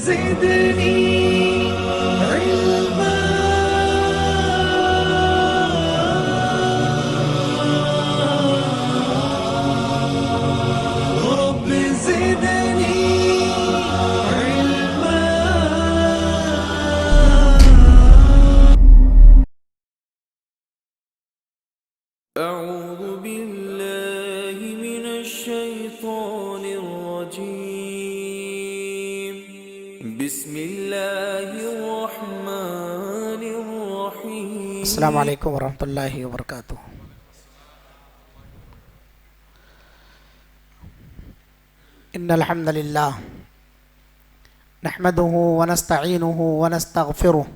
زدني علما رب زدني علما. أعوذ بالله من الشيطان الرجيم. بسم الله الرحمن الرحيم. السلام علیکم ورحمۃ اللہ وبرکاتہ. ان الحمد للہ نحمده ونستعینه ونستغفره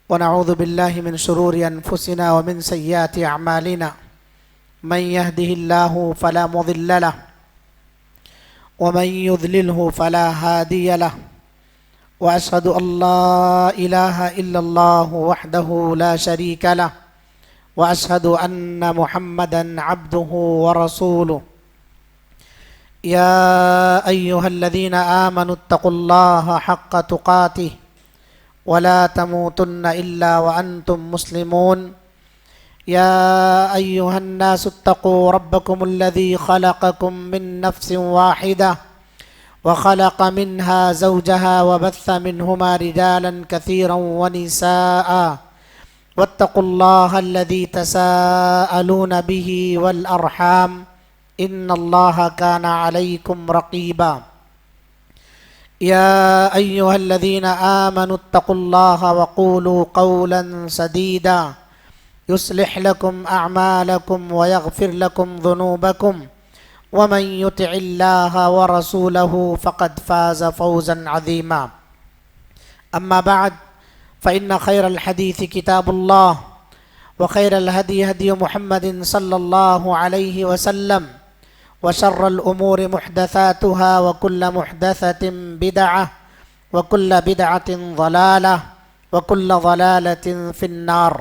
ونعوذ باللہ من شرور انفسنا ومن سیئات اعمالنا من يهده الله فلا مضل له ومن يضلله فلا هادي له واشهد ان لا اله الا الله وحده لا شريك له واشهد ان محمدا عبده ورسوله. يا ايها الذين آمنوا اتقوا الله حق تقاته ولا تموتن الا وانتم مسلمون. يا ايها الناس اتقوا ربكم الذي خلقكم من نفس واحدة وخلق منها زوجها وبث منهما رجالا كثيرا ونساء واتقوا الله الذي تساءلون به والأرحام إن الله كان عليكم رقيبا. يا أيها الذين آمنوا اتقوا الله وقولوا قولا سديدا يصلح لكم أعمالكم ويغفر لكم ذنوبكم ومن يطع الله ورسوله فقد فاز فوزا عظيما. أما بعد فإن خير الحديث كتاب الله وخير الهدي هدي محمد صلى الله عليه وسلم وشر الأمور محدثاتها وكل محدثة بدعة وكل بدعة ضلالة وكل ضلالة في النار.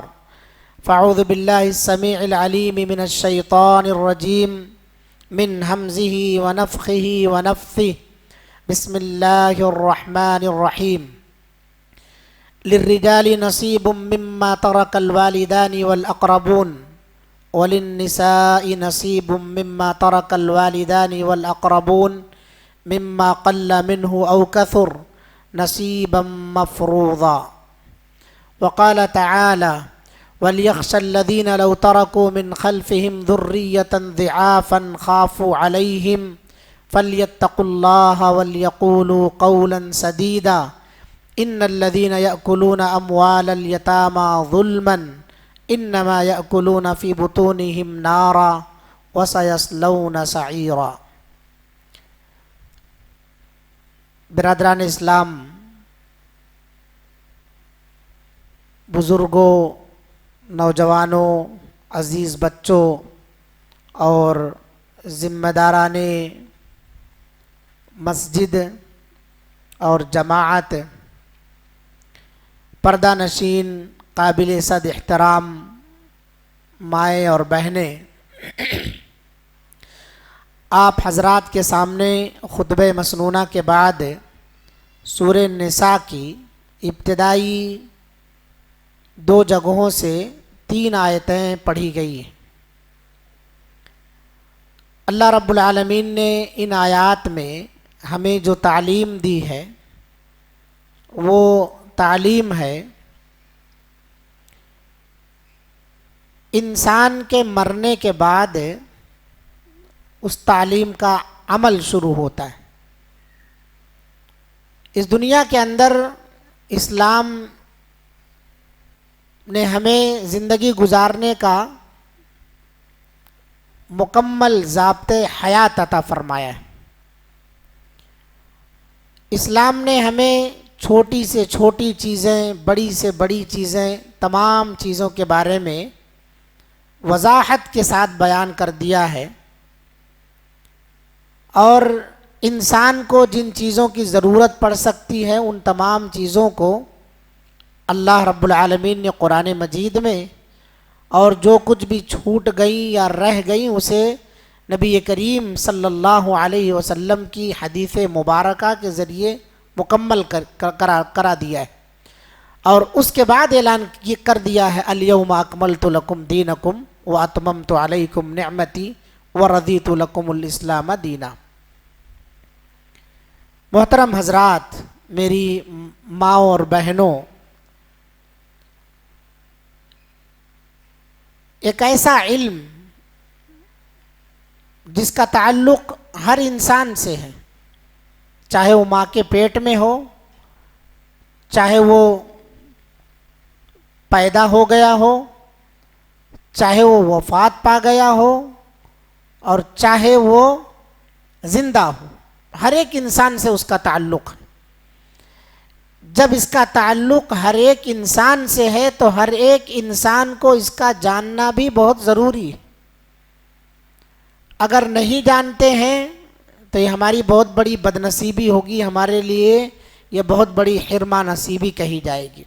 فأعوذ بالله السميع العليم من الشيطان الرجيم من همزه ونفخه ونفثه. بسم الله الرحمن الرحيم. للرجال نصيب مما ترك الوالدان والأقربون وللنساء نصيب مما ترك الوالدان والأقربون مما قل منه أو كثر نصيبا مفروضا. وقال تعالى وليخشى الذين لو تركوا من خلفهم ذرية ضعافا خافوا عليهم فليتقوا الله وليقولوا قولا سديدا إن الذين يأكلون أموال اليتامى ظلما إنما يأكلون في بطونهم نارا وسيصلون سعيرا. برادران اسلام، بزرگوں، نوجوانوں، عزیز بچوں اور ذمہ داران مسجد اور جماعت، پردہ نشین، قابل صد احترام مائیں اور بہنیں، آپ حضرات کے سامنے خطبہ مسنونہ کے بعد سورہ نساء کی ابتدائی 2 جگہوں سے 3 آیتیں پڑھی گئی ہیں. اللہ رب العالمین نے ان آیات میں ہمیں جو تعلیم دی ہے وہ تعلیم ہے انسان کے مرنے کے بعد اس تعلیم کا عمل شروع ہوتا ہے. اس دنیا کے اندر اسلام نے ہمیں زندگی گزارنے کا مکمل ضابطۂ حیات عطا فرمایا ہے. اسلام نے ہمیں چھوٹی سے چھوٹی چیزیں، بڑی سے بڑی چیزیں، تمام چیزوں کے بارے میں وضاحت کے ساتھ بیان کر دیا ہے، اور انسان کو جن چیزوں کی ضرورت پڑ سکتی ہے ان تمام چیزوں کو اللہ رب العالمین نے قرآن مجید میں، اور جو کچھ بھی چھوٹ گئیں یا رہ گئیں اسے نبی کریم صلی اللہ علیہ وسلم کی حدیث مبارکہ کے ذریعے مکمل کرا دیا ہے، اور اس کے بعد اعلان یہ کر دیا ہے الیوم اکملت لکم دینکم واتممت علیکم نعمتی ورضیت لکم الاسلام دینا۔ محترم حضرات، میری ماں اور بہنوں، ایک ایسا علم جس کا تعلق ہر انسان سے ہے، چاہے وہ ماں کے پیٹ میں ہو، چاہے وہ پیدا ہو گیا ہو، چاہے وہ وفات پا گیا ہو، اور چاہے وہ زندہ ہو، ہر ایک انسان سے اس کا تعلق ہے۔ جب اس کا تعلق ہر ایک انسان سے ہے تو ہر ایک انسان کو اس کا جاننا بھی بہت ضروری ہے۔ اگر نہیں جانتے ہیں تو یہ ہماری بہت بڑی بدنصیبی ہوگی، ہمارے لیے یہ بہت بڑی حرمہ نصیبی کہی جائے گی۔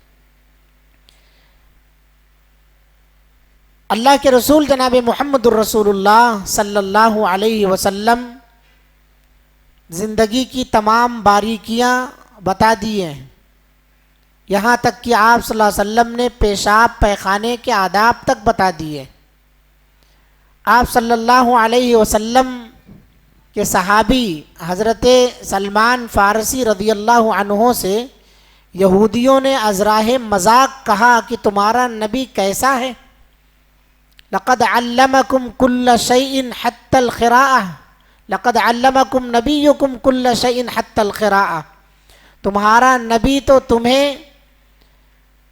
اللہ کے رسول جناب محمد الرسول اللہ صلی اللہ علیہ وسلم زندگی کی تمام باریکیاں بتا دیے ہیں، یہاں تک کہ آپ صلی اللہ علیہ وسلم نے پیشاب پیخانے کے آداب تک بتا دیے۔ آپ صلی اللہ علیہ وسلم کے صحابی حضرت سلمان فارسی رضی اللہ عنہ سے یہودیوں نے ازراہ مذاق کہا کہ تمہارا نبی کیسا ہے؟ لقد علمکم کل شیء حتی القراءہ، لقد علمکم نبیکم کل شیء حتی القراءہ، تمہارا نبی تو تمہیں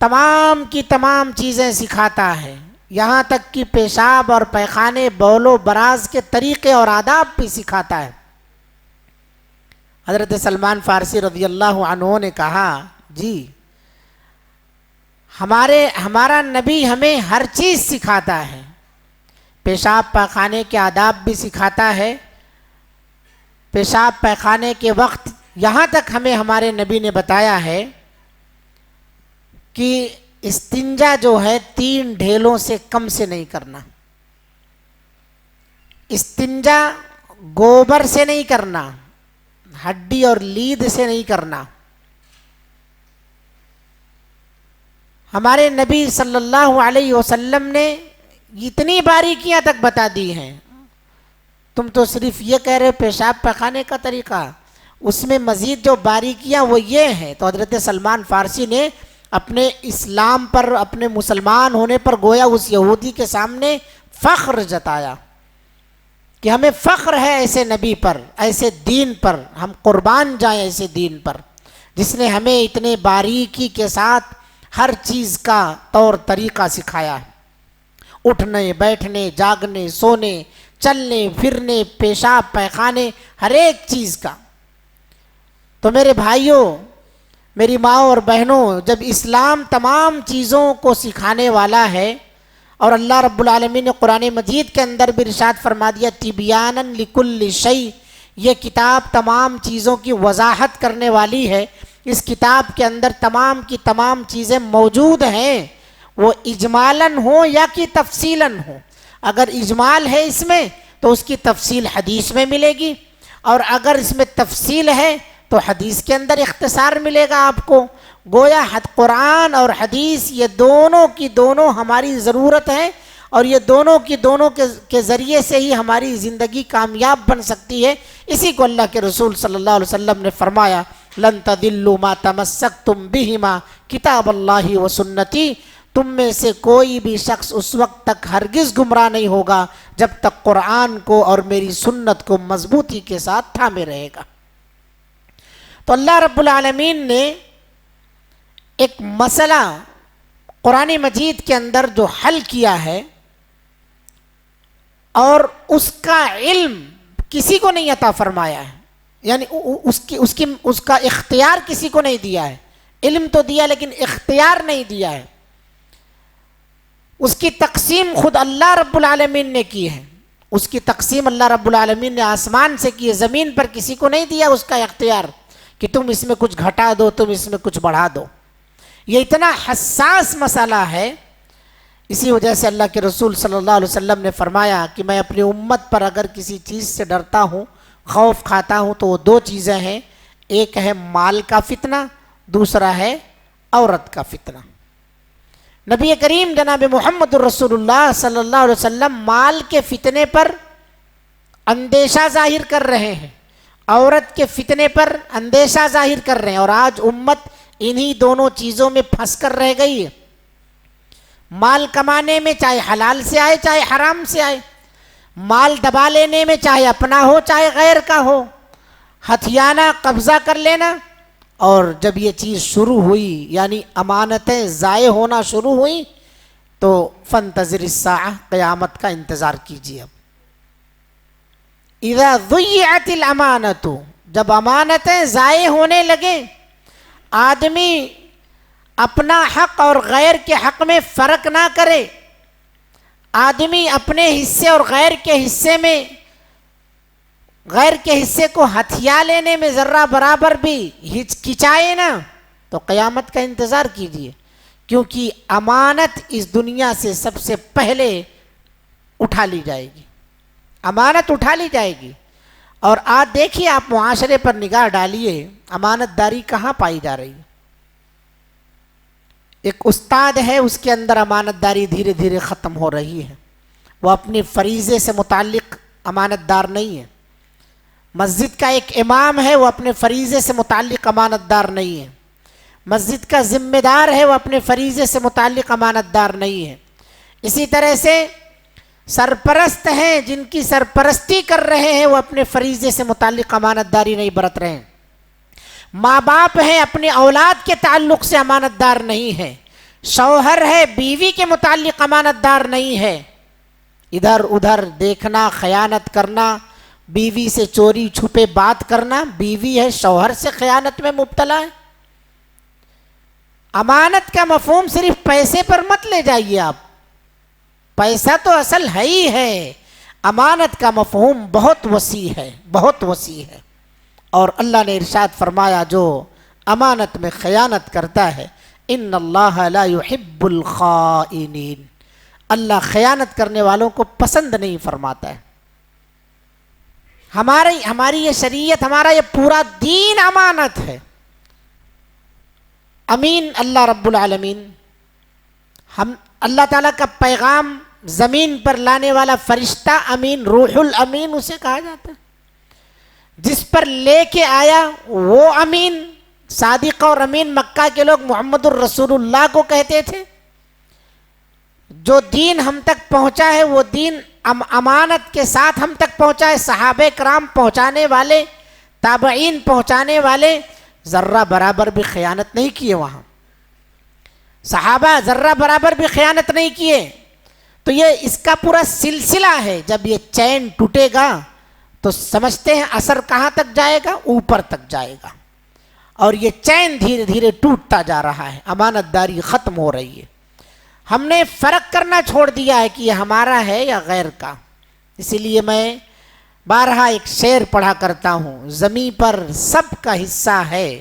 تمام کی تمام چیزیں سکھاتا ہے، یہاں تک کہ پیشاب اور پیخانے بول و براز کے طریقے اور آداب بھی سکھاتا ہے۔ حضرت سلمان فارسی رضی اللہ عنہ نے کہا، جی ہمارا نبی ہمیں ہر چیز سکھاتا ہے، پیشاب پیخانے کے آداب بھی سکھاتا ہے، پیشاب پیخانے کے وقت یہاں تک ہمیں ہمارے نبی نے بتایا ہے کہ استنجا جو ہے 3 ڈھیلوں سے کم سے نہیں کرنا، استنجا گوبر سے نہیں کرنا، ہڈی اور لید سے نہیں کرنا۔ ہمارے نبی صلی اللہ علیہ وسلم نے اتنی باریکیاں تک بتا دی ہیں، تم تو صرف یہ کہہ رہے پیشاب پیخانے کا طریقہ، اس میں مزید جو باریکیاں وہ یہ ہیں۔ تو حضرت سلمان فارسی نے اپنے اسلام پر، اپنے مسلمان ہونے پر گویا اس یہودی کے سامنے فخر جتایا کہ ہمیں فخر ہے ایسے نبی پر، ایسے دین پر، ہم قربان جائیں ایسے دین پر جس نے ہمیں اتنے باریکی کے ساتھ ہر چیز کا طور طریقہ سکھایا ہے، اٹھنے بیٹھنے جاگنے سونے چلنے پھرنے پیشاب پیخانے ہر ایک چیز کا۔ تو میرے بھائیوں، میری ماں اور بہنوں، جب اسلام تمام چیزوں کو سکھانے والا ہے اور اللہ رب العالمین نے قرآن مجید کے اندر بھی ارشاد فرما دیا تبیانا لکل شیء، یہ کتاب تمام چیزوں کی وضاحت کرنے والی ہے، اس کتاب کے اندر تمام کی تمام چیزیں موجود ہیں، وہ اجمالاً ہوں یا کہ تفصیلاً ہوں۔ اگر اجمال ہے اس میں تو اس کی تفصیل حدیث میں ملے گی، اور اگر اس میں تفصیل ہے تو حدیث کے اندر اختصار ملے گا آپ کو۔ گویا قرآن اور حدیث یہ دونوں کی دونوں ہماری ضرورت ہے، اور یہ دونوں کی دونوں کے ذریعے سے ہی ہماری زندگی کامیاب بن سکتی ہے۔ اسی کو اللہ کے رسول صلی اللہ علیہ وسلم نے فرمایا لن تضلوا ما تمسکتم بہما کتاب اللہ و سنتی، تم میں سے کوئی بھی شخص اس وقت تک ہرگز گمراہ نہیں ہوگا جب تک قرآن کو اور میری سنت کو مضبوطی کے ساتھ تھامے رہے گا۔ تو اللہ رب العالمین نے ایک مسئلہ قرآن مجید کے اندر جو حل کیا ہے، اور اس کا علم کسی کو نہیں عطا فرمایا ہے، یعنی اس کا اختیار کسی کو نہیں دیا ہے، علم تو دیا لیکن اختیار نہیں دیا ہے، اس کی تقسیم خود اللہ رب العالمین نے کی ہے، اس کی تقسیم اللہ رب العالمین نے آسمان سے کی ہے، زمین پر کسی کو نہیں دیا اس کا اختیار کہ تم اس میں کچھ گھٹا دو، تم اس میں کچھ بڑھا دو۔ یہ اتنا حساس مسئلہ ہے، اسی وجہ سے اللہ کے رسول صلی اللہ علیہ وسلم نے فرمایا کہ میں اپنی امت پر اگر کسی چیز سے ڈرتا ہوں، خوف کھاتا ہوں، تو وہ 2 چیزیں ہیں، ایک ہے مال کا فتنہ، دوسرا ہے عورت کا فتنہ۔ نبی کریم جناب محمد الرسول اللہ صلی اللہ علیہ وسلم مال کے فتنے پر اندیشہ ظاہر کر رہے ہیں، عورت کے فتنے پر اندیشہ ظاہر کر رہے ہیں، اور آج امت انہی دونوں چیزوں میں پھنس کر رہ گئی ہے۔ مال کمانے میں چاہے حلال سے آئے چاہے حرام سے آئے، مال دبا لینے میں چاہے اپنا ہو چاہے غیر کا ہو، ہتھیانا قبضہ کر لینا، اور جب یہ چیز شروع ہوئی یعنی امانتیں ضائع ہونا شروع ہوئی تو فانتظر الساعہ، قیامت کا انتظار کیجیے۔ اب اذا ضیعت الامانۃ، جب امانتیں ضائع ہونے لگیں، آدمی اپنا حق اور غیر کے حق میں فرق نہ کرے، آدمی اپنے حصے اور غیر کے حصے میں، غیر کے حصے کو ہتھیا لینے میں ذرہ برابر بھی ہچکچائے نا، تو قیامت کا انتظار کیجیے، کیونکہ امانت اس دنیا سے سب سے پہلے اٹھا لی جائے گی، امانت اٹھا لی جائے گی۔ اور آج دیکھیے، آپ معاشرے پر نگاہ ڈالیے، امانت داری کہاں پائی جا رہی ہے۔ ایک استاد ہے، اس کے اندر امانت داری دھیرے دھیرے ختم ہو رہی ہے، وہ اپنے فریضے سے متعلق امانت دار نہیں ہے۔ مسجد کا ایک امام ہے، وہ اپنے فریضے سے متعلق امانت دار نہیں ہے۔ مسجد کا ذمہ دار ہے، وہ اپنے فریضے سے متعلق امانت دار نہیں ہے۔ اسی طرح سے سرپرست ہیں، جن کی سرپرستی کر رہے ہیں، وہ اپنے فریضے سے متعلق امانت داری نہیں برت رہے ہیں۔ ماں باپ ہیں، اپنے اولاد کے تعلق سے امانت دار نہیں ہے۔ شوہر ہے، بیوی کے متعلق امانت دار نہیں ہے۔ ادھر ادھر دیکھنا، خیانت کرنا، بیوی سے چوری چھپے بات کرنا، بیوی ہے شوہر سے خیانت میں مبتلا ہے۔ امانت کا مفہوم صرف پیسے پر مت لے جائیے آپ، پیسہ تو اصل ہے ہی ہے، امانت کا مفہوم بہت وسیع ہے، بہت وسیع ہے۔ اور اللہ نے ارشاد فرمایا، جو امانت میں خیانت کرتا ہے، ان اللہ لا يحب الخائنین، اللہ خیانت کرنے والوں کو پسند نہیں فرماتا ہے۔ ہماری یہ شریعت، ہمارا یہ پورا دین امانت ہے۔ امین اللہ رب العالمین، ہم اللہ تعالیٰ کا پیغام زمین پر لانے والا فرشتہ امین، روح الامین اسے کہا جاتا ہے۔ جس پر لے کے آیا وہ امین، صادق اور امین مکہ کے لوگ محمد الرسول اللہ کو کہتے تھے۔ جو دین ہم تک پہنچا ہے وہ دین امانت کے ساتھ ہم تک پہنچا ہے۔ صحابہ کرام پہنچانے والے، تابعین پہنچانے والے ذرہ برابر بھی خیانت نہیں کیے، وہاں صحابہ ذرہ برابر بھی خیانت نہیں کیے۔ تو یہ اس کا پورا سلسلہ ہے، جب یہ چین ٹوٹے گا تو سمجھتے ہیں اثر کہاں تک جائے گا، اوپر تک جائے گا، اور یہ چین دھیرے دھیرے ٹوٹتا جا رہا ہے، امانت داری ختم ہو رہی ہے۔ ہم نے فرق کرنا چھوڑ دیا ہے کہ یہ ہمارا ہے یا غیر کا۔ اسی لیے میں بارہا ایک شعر پڑھا کرتا ہوں، زمیں پر سب کا حصہ ہے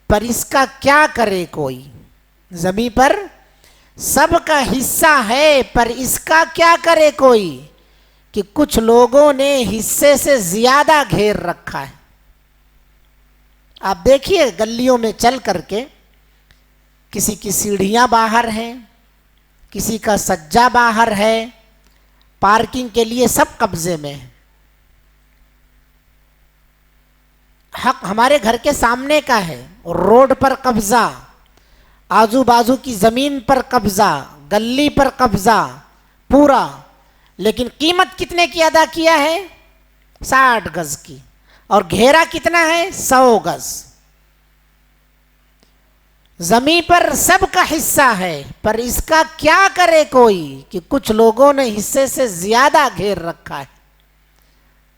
پر اس کا کیا کرے کوئی، زمیں پر سب کا حصہ ہے پر اس کا کیا کرے کوئی، کہ کچھ لوگوں نے حصے سے زیادہ گھیر رکھا ہے۔ آپ دیکھیے گلیوں میں چل کر کے، کسی کی سیڑھیاں باہر ہیں، کسی کا سجا باہر ہے، پارکنگ کے لیے سب قبضے میں ہے۔ حق ہمارے گھر کے سامنے کا ہے، روڈ پر قبضہ، آزو بازو کی زمین پر قبضہ، گلی پر قبضہ پورا، لیکن قیمت کتنے کی ادا کیا ہے؟ 60 گز کی، اور گھیرا کتنا ہے؟ 100 گز۔ زمین پر سب کا حصہ ہے پر اس کا کیا کرے کوئی، کہ کچھ لوگوں نے حصے سے زیادہ گھیر رکھا ہے۔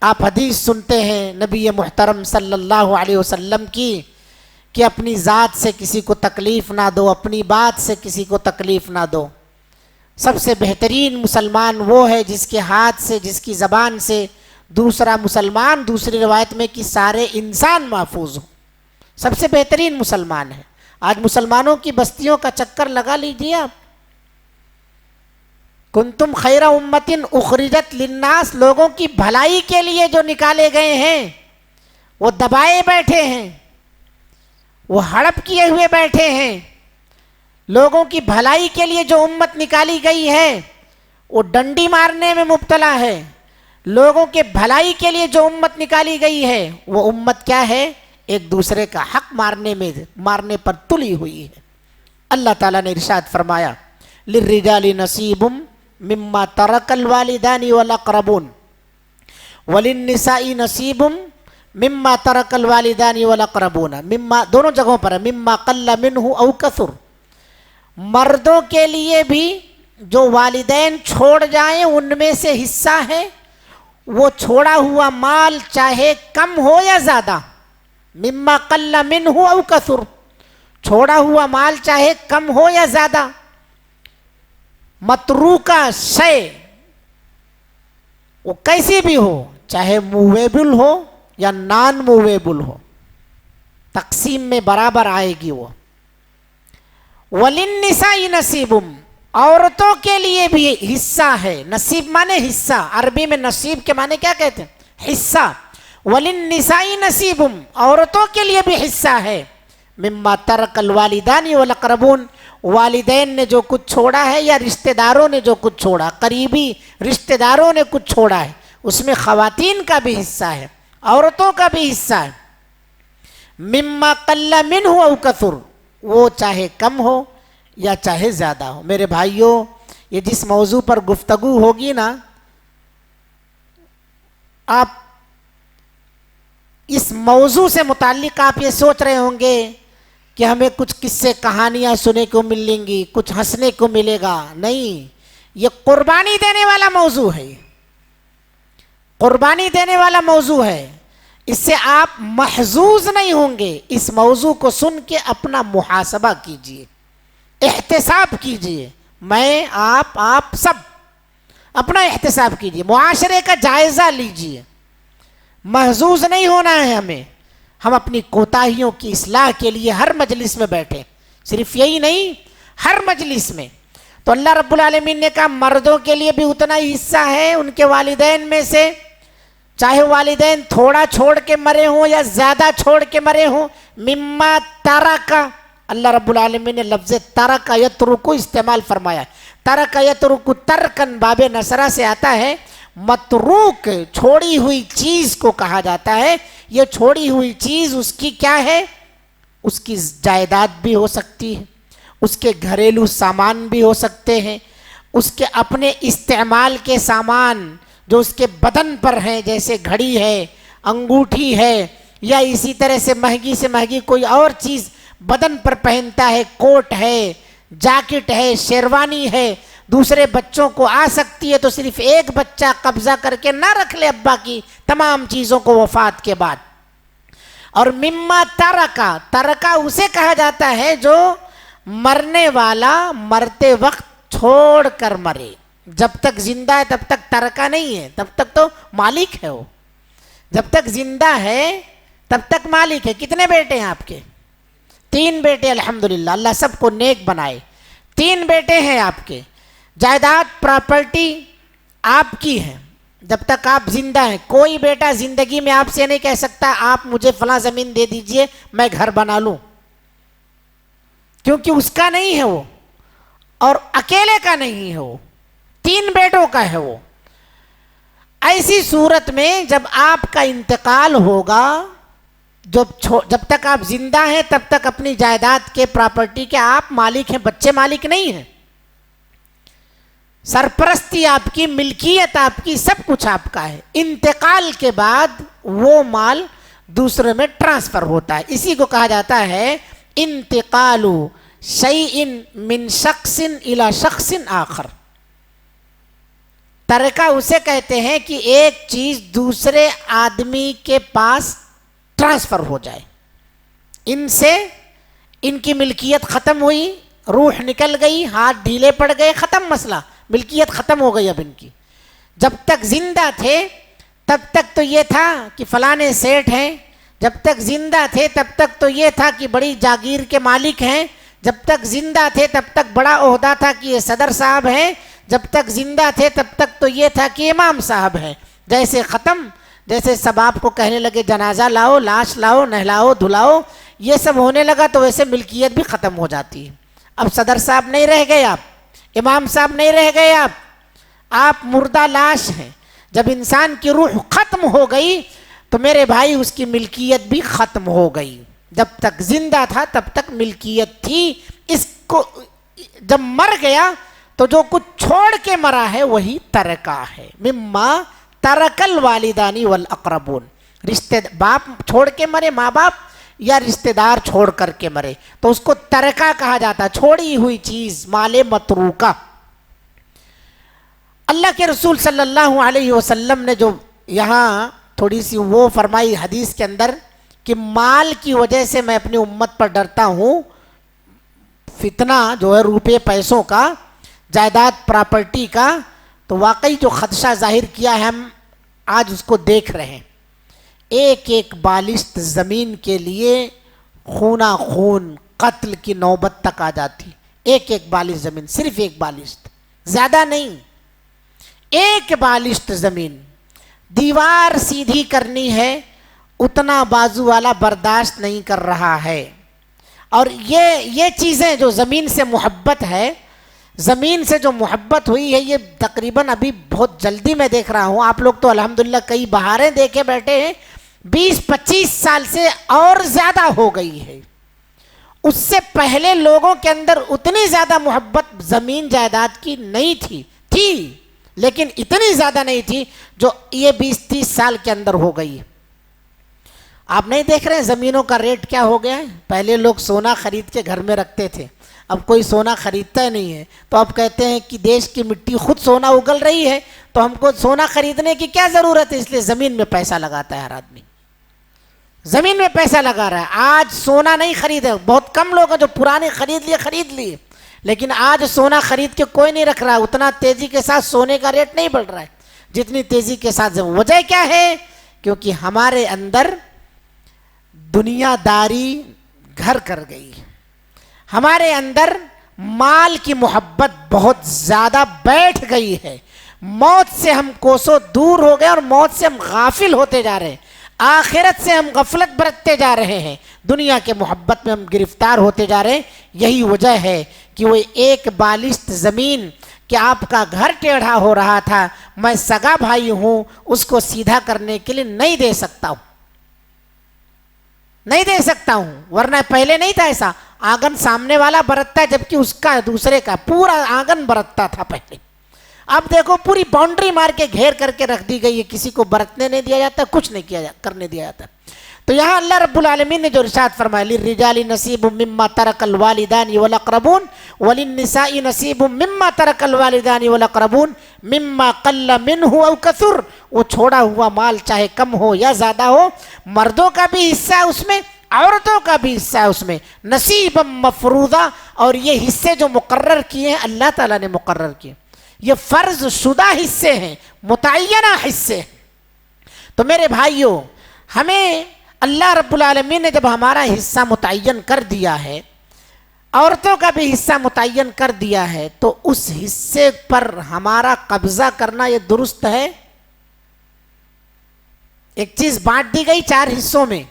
آپ حدیث سنتے ہیں نبی محترم صلی اللہ علیہ وسلم کی، کہ اپنی ذات سے کسی کو تکلیف نہ دو، اپنی بات سے کسی کو تکلیف نہ دو۔ سب سے بہترین مسلمان وہ ہے جس کے ہاتھ سے، جس کی زبان سے دوسرا مسلمان، دوسری روایت میں کہ سارے انسان محفوظ ہوں، سب سے بہترین مسلمان ہے۔ آج مسلمانوں کی بستیوں کا چکر لگا لیجیے آپ، کنتم خیر امت اخرجت للناس، لوگوں کی بھلائی کے لیے جو نکالے گئے ہیں، وہ دبائے بیٹھے ہیں، وہ ہڑپ کیے ہوئے بیٹھے ہیں. لوگوں کی بھلائی کے لیے جو امت نکالی گئی ہے وہ ڈنڈی مارنے میں مبتلا ہے. لوگوں کے بھلائی کے لیے جو امت نکالی گئی ہے وہ امت کیا ہے؟ ایک دوسرے کا حق مارنے پر تلی ہوئی ہے. اللہ تعالیٰ نے ارشاد فرمایا للرجال نصیب مما ترک الوالدان والاقربون وللنساء نصیب مما ترک الوالدان والاقربون. مما دونوں جگہوں پر ہے، مما قل منہ او کثر. مردوں کے لیے بھی جو والدین چھوڑ جائیں ان میں سے حصہ ہے، وہ چھوڑا ہوا مال چاہے کم ہو یا زیادہ. مما قل منہ او کثر، چھوڑا ہوا مال چاہے کم ہو یا زیادہ. متروکہ شے وہ کیسی بھی ہو، چاہے موویبل ہو یا نان موویبل ہو، تقسیم میں برابر آئے گی وہ. وَلِلنِّسَاءِ نَصِيبٌ، عورتوں کے لیے بھی حصہ ہے. نصیب مانے حصہ، عربی میں نصیب کے معنی کیا کہتے ہیں؟ حصہ. وَلِلنِّسَاءِ نَصِيبٌ، عورتوں کے لیے بھی حصہ ہے. مما ترک الوالدان والاقربون، والدین نے جو کچھ چھوڑا ہے یا رشتہ داروں نے جو کچھ چھوڑا، قریبی رشتہ داروں نے کچھ چھوڑا ہے، اس میں خواتین کا بھی حصہ ہے، عورتوں کا بھی حصہ ہے. مما قل منہ او کثر، وہ چاہے کم ہو یا چاہے زیادہ ہو. میرے بھائیوں، یہ جس موضوع پر گفتگو ہوگی نا، آپ اس موضوع سے متعلق آپ یہ سوچ رہے ہوں گے کہ ہمیں کچھ قصے کہانیاں سننے کو ملیں گی، کچھ ہنسنے کو ملے گا. نہیں، یہ قربانی دینے والا موضوع ہے، قربانی دینے والا موضوع ہے. اس سے آپ محظوظ نہیں ہوں گے. اس موضوع کو سن کے اپنا محاسبہ کیجئے، احتساب کیجئے. میں، آپ سب اپنا احتساب کیجئے، معاشرے کا جائزہ لیجئے. محظوظ نہیں ہونا ہے ہمیں. ہم اپنی کوتاہیوں کی اصلاح کے لیے ہر مجلس میں بیٹھے، صرف یہی نہیں، ہر مجلس میں. تو اللہ رب العالمین نے کہا مردوں کے لیے بھی اتنا ہی حصہ ہے ان کے والدین میں سے، چاہے والدین تھوڑا چھوڑ کے مرے ہوں یا زیادہ چھوڑ کے مرے ہوں. مما ترکا، اللہ رب العالمین نے لفظ ترک یترک استعمال فرمایا. ترک یترک ترکن باب نصرہ سے آتا ہے. متروک چھوڑی ہوئی چیز کو کہا جاتا ہے. یہ چھوڑی ہوئی چیز اس کی کیا ہے؟ اس کی جائیداد بھی ہو سکتی ہے، اس کے گھریلو سامان بھی ہو سکتے ہیں، اس کے اپنے استعمال کے سامان جو اس کے بدن پر ہیں، جیسے گھڑی ہے، انگوٹھی ہے، یا اسی طرح سے مہنگی کوئی اور چیز بدن پر پہنتا ہے، کوٹ ہے، جاکٹ ہے، شیروانی ہے. دوسرے بچوں کو آ سکتی ہے تو صرف ایک بچہ قبضہ کر کے نہ رکھ لے ابا کی تمام چیزوں کو وفات کے بعد. اور مما ترکا اسے کہا جاتا ہے جو مرنے والا مرتے وقت چھوڑ کر مرے. جب تک زندہ ہے تب تک ترکا نہیں ہے، تب تک تو مالک ہے وہ. جب تک زندہ ہے تب تک مالک ہے. کتنے بیٹے ہیں آپ کے؟ 3 بیٹے. الحمدللہ، اللہ سب کو نیک بنائے. 3 بیٹے ہیں آپ کے. جائیداد پراپرٹی آپ کی ہے جب تک آپ زندہ ہیں. کوئی بیٹا زندگی میں آپ سے نہیں کہہ سکتا آپ مجھے فلاں زمین دے دیجئے میں گھر بنا لوں، کیونکہ اس کا نہیں ہے وہ، اور اکیلے کا نہیں ہے وہ، 3 بیٹوں کا ہے وہ. ایسی صورت میں جب آپ کا انتقال ہوگا، جب تک آپ زندہ ہیں تب تک اپنی جائیداد کے پراپرٹی کے آپ مالک ہیں، بچے مالک نہیں ہیں. سرپرستی آپ کی، ملکیت آپ کی، سب کچھ آپ کا ہے. انتقال کے بعد وہ مال دوسرے میں ٹرانسفر ہوتا ہے. اسی کو کہا جاتا ہے انتقال شیء من شخص الی شخص آخر. ترکہ اسے کہتے ہیں کہ ایک چیز دوسرے آدمی کے پاس ٹرانسفر ہو جائے. ان سے ان کی ملکیت ختم ہوئی، روح نکل گئی، ہاتھ ڈھیلے پڑ گئے، ختم مسئلہ، ملکیت ختم ہو گئی اب ان کی. جب تک زندہ تھے تب تک تو یہ تھا کہ فلانے سیٹ ہیں، جب تک زندہ تھے تب تک تو یہ تھا کہ بڑی جاگیر کے مالک ہیں، جب تک زندہ تھے تب تک بڑا عہدہ تھا کہ یہ صدر صاحب ہیں، جب تک زندہ تھے تب تک تو یہ تھا کہ امام صاحب ہیں. جیسے ختم، جیسے سب آپ کو کہنے لگے جنازہ لاؤ، لاش لاؤ، نہلاؤ دھلاؤ، یہ سب ہونے لگا تو ویسے ملکیت بھی ختم ہو جاتی ہے. اب صدر صاحب نہیں رہ گئے، آپ امام صاحب نہیں رہ گئے، آپ مردہ لاش ہیں. جب انسان کی روح ختم ہو گئی تو میرے بھائی اس کی ملکیت بھی ختم ہو گئی. جب تک زندہ تھا تب تک ملکیت تھی. اس کو جب مر گیا تو جو کچھ چھوڑ کے مرا ہے وہی ترکہ ہے. مما ترک الوالدان والاقربون، رشتے باپ چھوڑ کے مرے، ماں باپ یا رشتے دار چھوڑ کر کے مرے تو اس کو ترکہ کہا جاتا، چھوڑی ہوئی چیز، مال متروکہ. اللہ کے رسول صلی اللہ علیہ وسلم نے جو یہاں تھوڑی سی وہ فرمائی حدیث کے اندر کہ مال کی وجہ سے میں اپنی امت پر ڈرتا ہوں، فتنہ جو ہے روپے پیسوں کا، جائیداد پراپرٹی کا، تو واقعی جو خدشہ ظاہر کیا ہے ہم آج اس کو دیکھ رہے ہیں. ایک ایک بالشت زمین کے لیے خونہ خون قتل کی نوبت تک آ جاتی. ایک ایک بالشت زمین، صرف ایک بالشت، زیادہ نہیں، ایک بالشت زمین. دیوار سیدھی کرنی ہے اتنا بازو والا برداشت نہیں کر رہا ہے. اور یہ چیزیں جو زمین سے محبت ہے، زمین سے جو محبت ہوئی ہے، یہ تقریباً ابھی بہت جلدی میں دیکھ رہا ہوں. آپ لوگ تو الحمدللہ کئی بہاریں دیکھے بیٹھے ہیں، 20-25 سال سے اور زیادہ ہو گئی ہے. اس سے پہلے لوگوں کے اندر اتنی زیادہ محبت زمین جائیداد کی نہیں تھی لیکن اتنی زیادہ نہیں تھی جو یہ 20-30 سال کے اندر ہو گئی. آپ نہیں دیکھ رہے ہیں زمینوں کا ریٹ کیا ہو گیا ہے؟ پہلے لوگ سونا خرید کے گھر میں رکھتے تھے، اب کوئی سونا خریدتا ہی نہیں ہے. تو اب کہتے ہیں کہ دیش کی مٹی خود سونا اگل رہی ہے تو ہم کو سونا خریدنے کی کیا ضرورت ہے، اس لیے زمین میں پیسہ لگاتا ہے ہر آدمی، زمین میں پیسہ لگا رہا ہے. آج سونا نہیں خریدے، بہت کم لوگ ہیں جو پرانے خرید لیے، لیکن آج سونا خرید کے کوئی نہیں رکھ رہا. اتنا تیزی کے ساتھ سونے کا ریٹ نہیں بڑھ رہا ہے جتنی تیزی کے ساتھ. وجہ کیا ہے؟ کیونکہ ہمارے اندر دنیا داری گھر کر گئی، ہمارے اندر مال کی محبت بہت زیادہ بیٹھ گئی ہے. موت سے ہم کوسوں دور ہو گئے اور موت سے ہم غافل ہوتے جا رہے ہیں، آخرت سے ہم غفلت برتتے جا رہے ہیں، دنیا کے محبت میں ہم گرفتار ہوتے جا رہے ہیں. یہی وجہ ہے کہ وہ ایک بالشت زمین کہ آپ کا گھر ٹیڑھا ہو رہا تھا، میں سگا بھائی ہوں، اس کو سیدھا کرنے کے لیے نہیں دے سکتا ہوں، ورنہ پہلے نہیں تھا ایسا. آنگن سامنے والا برتتا ہے جبکہ اس کا دوسرے کا پورا آنگن برتتا تھا پہلے. اب دیکھو پوری باؤنڈری مار کے گھیر کر کے رکھ دی گئی ہے، کسی کو برتنے نہیں دیا جاتا، کچھ نہیں کرنے دیا جاتا. تو یہاں اللہ رب العالمین نے جو ارشاد فرمایا للرجال نصیب مما ترک الوالدان والاقربون وللنساء نصیب مما ترک الوالدان والاقربون مما قل منه او کثر، وہ چھوڑا ہوا مال چاہے کم ہو یا زیادہ ہو، مردوں کا بھی حصہ ہے اس میں، عورتوں کا بھی حصہ ہے اس میں، نصیبا مفروضہ. اور یہ حصے جو مقرر کیے ہیں اللہ تعالیٰ نے مقرر کیے، یہ فرض شدہ حصے ہیں، متعینہ حصے. تو میرے بھائیوں، ہمیں اللہ رب العالمین نے جب ہمارا حصہ متعین کر دیا ہے، عورتوں کا بھی حصہ متعین کر دیا ہے، تو اس حصے پر ہمارا قبضہ کرنا یہ درست ہے. ایک چیز بانٹ دی گئی 4 حصوں میں،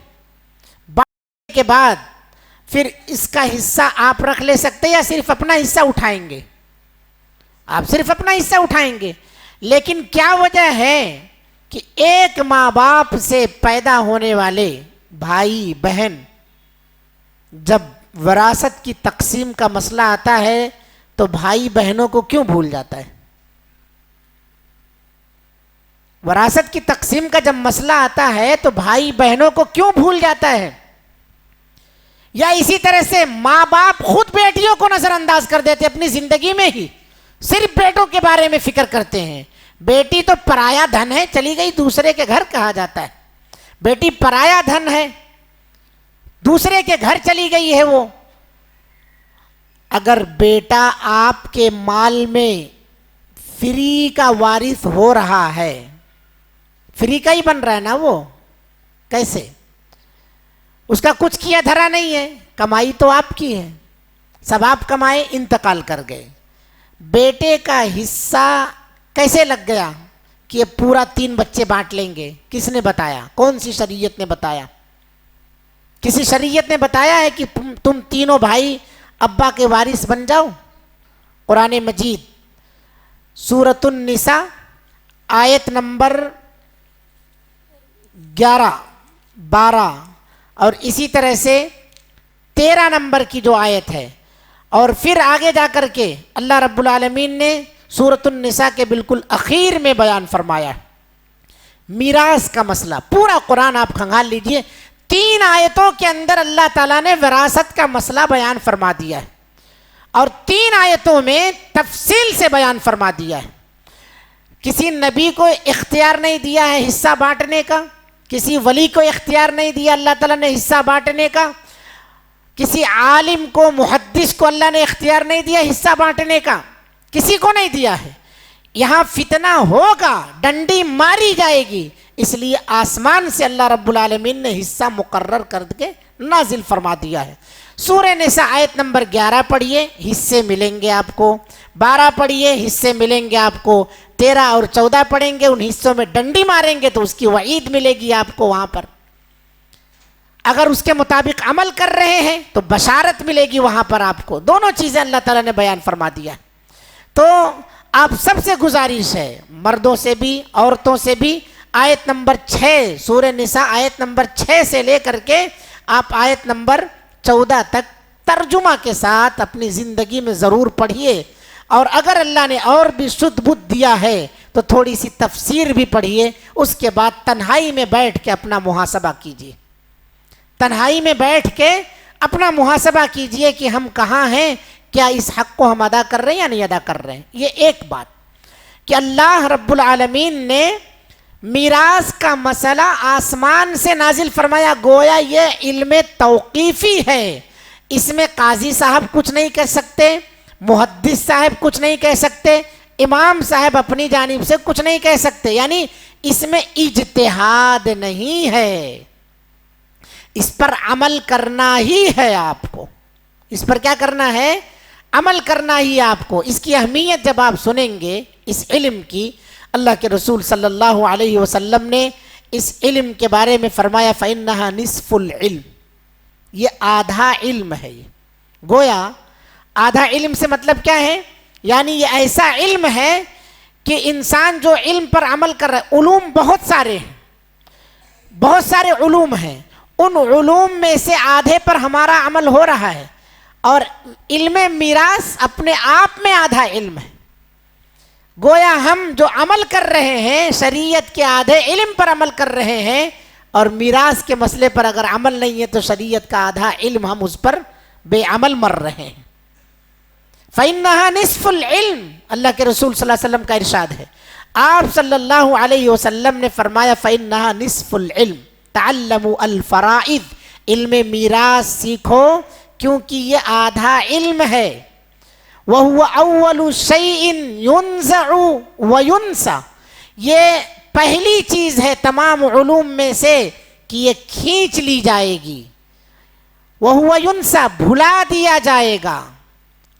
بانٹنے کے بعد پھر اس کا حصہ آپ رکھ لے سکتے یا صرف اپنا حصہ اٹھائیں گے؟ آپ صرف اپنا حصہ اٹھائیں گے. لیکن کیا وجہ ہے کہ ایک ماں باپ سے پیدا ہونے والے بھائی بہن جب وراثت کی تقسیم کا مسئلہ آتا ہے تو بھائی بہنوں کو کیوں بھول جاتا ہے؟ وراثت کی تقسیم کا جب مسئلہ آتا ہے تو بھائی بہنوں کو کیوں بھول جاتا ہے؟ یا اسی طرح سے ماں باپ خود بیٹیوں کو نظر انداز کر دیتے اپنی زندگی میں ہی، صرف بیٹوں کے بارے میں فکر کرتے ہیں. بیٹی تو پرایا دھن ہے، چلی گئی دوسرے کے گھر کہا جاتا ہے. بیٹی پرایا دھن ہے، دوسرے کے گھر چلی گئی ہے. وہ اگر بیٹا آپ کے مال میں فری کا وارث ہو رہا ہے، فری کا ہی بن رہا ہے نا، وہ کیسے؟ اس کا کچھ کیا دھرا نہیں ہے، کمائی تو آپ کی ہے، سب آپ کمائے انتقال کر گئے. بیٹے کا حصہ کیسے لگ گیا؟ کہ یہ پورا 3 بچے بانٹ لیں گے؟ کس نے بتایا؟ کون سی شریعت نے بتایا؟ کسی شریعت نے بتایا ہے کہ تم تینوں بھائی ابا کے وارث بن جاؤ؟ قرآن مجید سورۃ النساء آیت نمبر 11، 12 اور اسی طرح سے 13 نمبر کی جو آیت ہے، اور پھر آگے جا کر کے اللہ رب العالمین نے سورۃ النساء کے بالکل اخیر میں بیان فرمایا میراث کا مسئلہ۔ پورا قرآن آپ کھنگال لیجئے، 3 آیتوں کے اندر اللہ تعالیٰ نے وراثت کا مسئلہ بیان فرما دیا ہے، اور 3 آیتوں میں تفصیل سے بیان فرما دیا ہے۔ کسی نبی کو اختیار نہیں دیا ہے حصہ بانٹنے کا، کسی ولی کو اختیار نہیں دیا اللہ تعالیٰ نے حصہ بانٹنے کا، کسی عالم کو محدث کو اللہ نے اختیار نہیں دیا حصہ بانٹنے کا، کسی کو نہیں دیا ہے۔ یہاں فتنہ ہوگا، ڈنڈی ماری جائے گی، اس لیے آسمان سے اللہ رب العالمین نے حصہ مقرر کر کے نازل فرما دیا ہے۔ سورہ نساء آیت نمبر 11 پڑھیے، حصے ملیں گے آپ کو، 12 پڑھیے، حصے ملیں گے آپ کو، 13 اور 14 پڑھیں گے، ان حصوں میں ڈنڈی ماریں گے تو اس کی وعید ملے گی آپ کو وہاں پر۔ اگر اس کے مطابق عمل کر رہے ہیں تو بشارت ملے گی وہاں پر آپ کو۔ دونوں چیزیں اللہ تعالیٰ نے بیان فرما دیا۔ تو آپ سب سے گزارش ہے، مردوں سے بھی عورتوں سے بھی، آیت نمبر 6 سورہ نساء آیت نمبر 6 سے لے کر کے آپ آیت نمبر 14 تک ترجمہ کے ساتھ اپنی زندگی میں ضرور پڑھیے، اور اگر اللہ نے اور بھی شدھ بدھ دیا ہے تو تھوڑی سی تفسیر بھی پڑھیے۔ اس کے بعد تنہائی میں بیٹھ کے اپنا محاسبہ کیجیے، تنہائی میں بیٹھ کے اپنا محاسبہ کیجئے کہ ہم کہاں ہیں، کیا اس حق کو ہم ادا کر رہے ہیں یا نہیں ادا کر رہے ہیں۔ یہ ایک بات کہ اللہ رب العالمین نے میراث کا مسئلہ آسمان سے نازل فرمایا، گویا یہ علم توقیفی ہے، اس میں قاضی صاحب کچھ نہیں کہہ سکتے، محدث صاحب کچھ نہیں کہہ سکتے، امام صاحب اپنی جانب سے کچھ نہیں کہہ سکتے، یعنی اس میں اجتہاد نہیں ہے، اس پر عمل کرنا ہی ہے آپ کو، اس پر کیا کرنا ہے؟ عمل کرنا ہی آپ کو۔ اس کی اہمیت جب آپ سنیں گے اس علم کی، اللہ کے رسول صلی اللہ علیہ وسلم نے اس علم کے بارے میں فرمایا فَإِنَّهَا نِصْفُ الْعِلْمِ، یہ آدھا علم ہے۔ یہ گویا آدھا علم سے مطلب کیا ہے؟ یعنی یہ ایسا علم ہے کہ انسان جو علم پر عمل کر رہا ہے، علوم بہت سارے ہیں، بہت سارے علوم ہیں، ان علوم میں سے آدھے پر ہمارا عمل ہو رہا ہے، اور علم میراث اپنے آپ میں آدھا علم ہے۔ گویا ہم جو عمل کر رہے ہیں شریعت کے آدھے علم پر عمل کر رہے ہیں، اور میراث کے مسئلے پر اگر عمل نہیں ہے تو شریعت کا آدھا علم ہم اس پر بے عمل مر رہے ہیں۔ فَإِنَّهَا نِصْفُ الْعِلْمِ، اللہ کے رسول صلی اللہ علیہ وسلم کا ارشاد ہے۔ آپ صلی اللہ علیہ وسلم نے فرمایا فَإِنَّهَا نِصْفُ الْعِلْمِ تَعَلَّمُوا الْفَرَائِضِ، علم میراث سیکھو کیونکہ یہ آدھا علم ہے۔ وَهُوَ أَوَّلُ شَيْءٍ يُنزَعُ وَيُنسَى، یہ پہلی چیز ہے تمام علوم میں سے کہ یہ کھینچ لی جائے گی۔ وَهُوَ يُنسَى، بھلا دیا جائے گا۔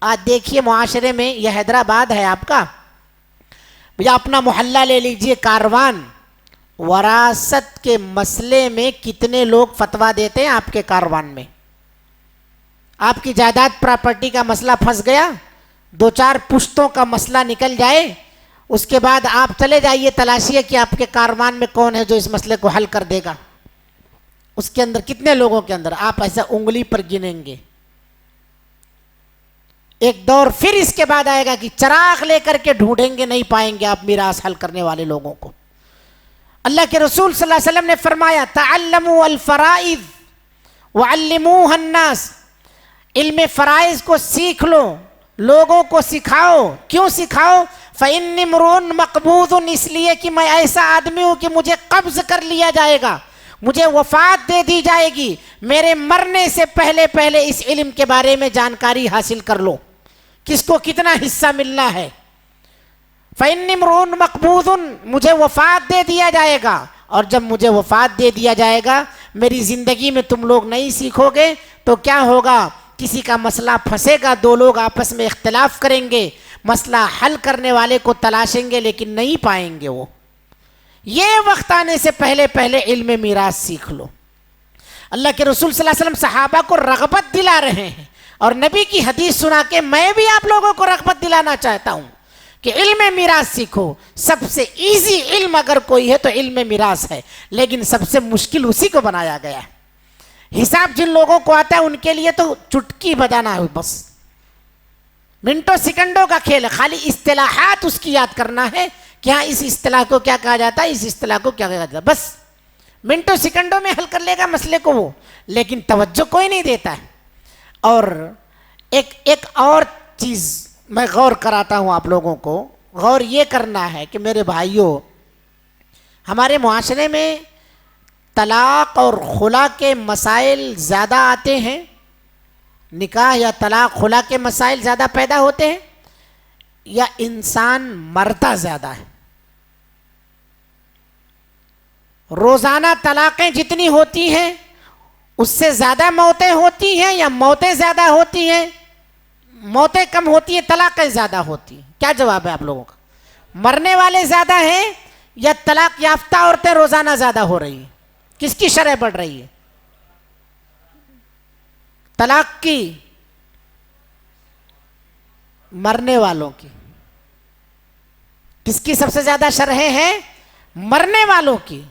آج دیکھیے معاشرے میں، یہ حیدرآباد ہے آپ کا، یا اپنا محلہ لے لیجئے کاروان، وراثت کے مسئلے میں کتنے لوگ فتویٰ دیتے ہیں آپ کے کاروان میں؟ آپ کی جائیداد پراپرٹی کا مسئلہ پھنس گیا، 2-4 پشتوں کا مسئلہ نکل جائے، اس کے بعد آپ چلے جائیے تلاشیے کہ آپ کے کاروان میں کون ہے جو اس مسئلے کو حل کر دے گا۔ اس کے اندر کتنے لوگوں کے اندر آپ ایسا انگلی پر گنیں گے۔ ایک دور پھر اس کے بعد آئے گا کہ چراغ لے کر کے ڈھونڈیں گے، نہیں پائیں گے آپ میراث حل کرنے والے لوگوں کو۔ اللہ کے رسول صلی اللہ علیہ وسلم نے فرمایا تعلموا الفرائض وعلموها الناس، علم فرائض کو سیکھ لو، لوگوں کو سکھاؤ۔ کیوں سکھاؤ؟ فإنی امرؤ مقبوض، اس لیے کہ میں ایسا آدمی ہوں کہ مجھے قبض کر لیا جائے گا، مجھے وفات دے دی جائے گی، میرے مرنے سے پہلے پہلے اس علم کے بارے میں جانکاری حاصل کر لو، کس کو کتنا حصہ ملنا ہے۔ فإنی امرؤ مقبوض، مجھے وفات دے دیا جائے گا، اور جب مجھے وفات دے دیا جائے گا میری زندگی میں تم لوگ نہیں سیکھو گے تو کیا ہوگا؟ کسی کا مسئلہ پھنسے گا، 2 لوگ آپس میں اختلاف کریں گے، مسئلہ حل کرنے والے کو تلاشیں گے لیکن نہیں پائیں گے وہ۔ یہ وقت آنے سے پہلے پہلے علم میراث سیکھ لو. اللہ کے رسول صلی اللہ علیہ وسلم صحابہ کو رغبت دلا رہے ہیں, اور نبی کی حدیث سنا کے میں بھی آپ لوگوں کو رغبت دلانا چاہتا ہوں کہ علم میراث سیکھو. سب سے ایزی علم اگر کوئی ہے تو علم میراث ہے, لیکن سب سے مشکل اسی کو بنایا گیا ہے. حساب جن لوگوں کو آتا ہے ان کے لیے تو چٹکی بجانا ہے, بس منٹوں سیکنڈوں کا کھیل ہے, خالی اصطلاحات اس کی یاد کرنا ہے کہ ہاں اس اصطلاح کو کیا کہا جاتا ہے, اس اصطلاح کو کیا کہا جاتا ہے, بس منٹوں سیکنڈوں میں حل کر لے گا مسئلے کو وہ, لیکن توجہ کوئی نہیں دیتا ہے. اور ایک اور چیز میں غور کراتا ہوں آپ لوگوں کو, غور یہ کرنا ہے کہ میرے بھائیوں, ہمارے معاشرے میں طلاق اور خلا کے مسائل زیادہ آتے ہیں, نکاح یا طلاق خلا کے مسائل زیادہ پیدا ہوتے ہیں, یا انسان مرتا زیادہ ہے؟ روزانہ طلاقیں جتنی ہوتی ہیں اس سے زیادہ موتیں ہوتی ہیں, یا موتیں زیادہ ہوتی ہیں؟ موتیں کم ہوتی ہیں, طلاقیں زیادہ ہوتی ہیں. کیا جواب ہے آپ لوگوں کا؟ مرنے والے زیادہ ہیں یا طلاق یافتہ عورتیں روزانہ زیادہ ہو رہی ہیں؟ کس کی شرح بڑھ رہی ہے؟ طلاق کی, مرنے والوں کی. کس کی سب سے زیادہ شرحیں ہیں؟ مرنے والوں کی.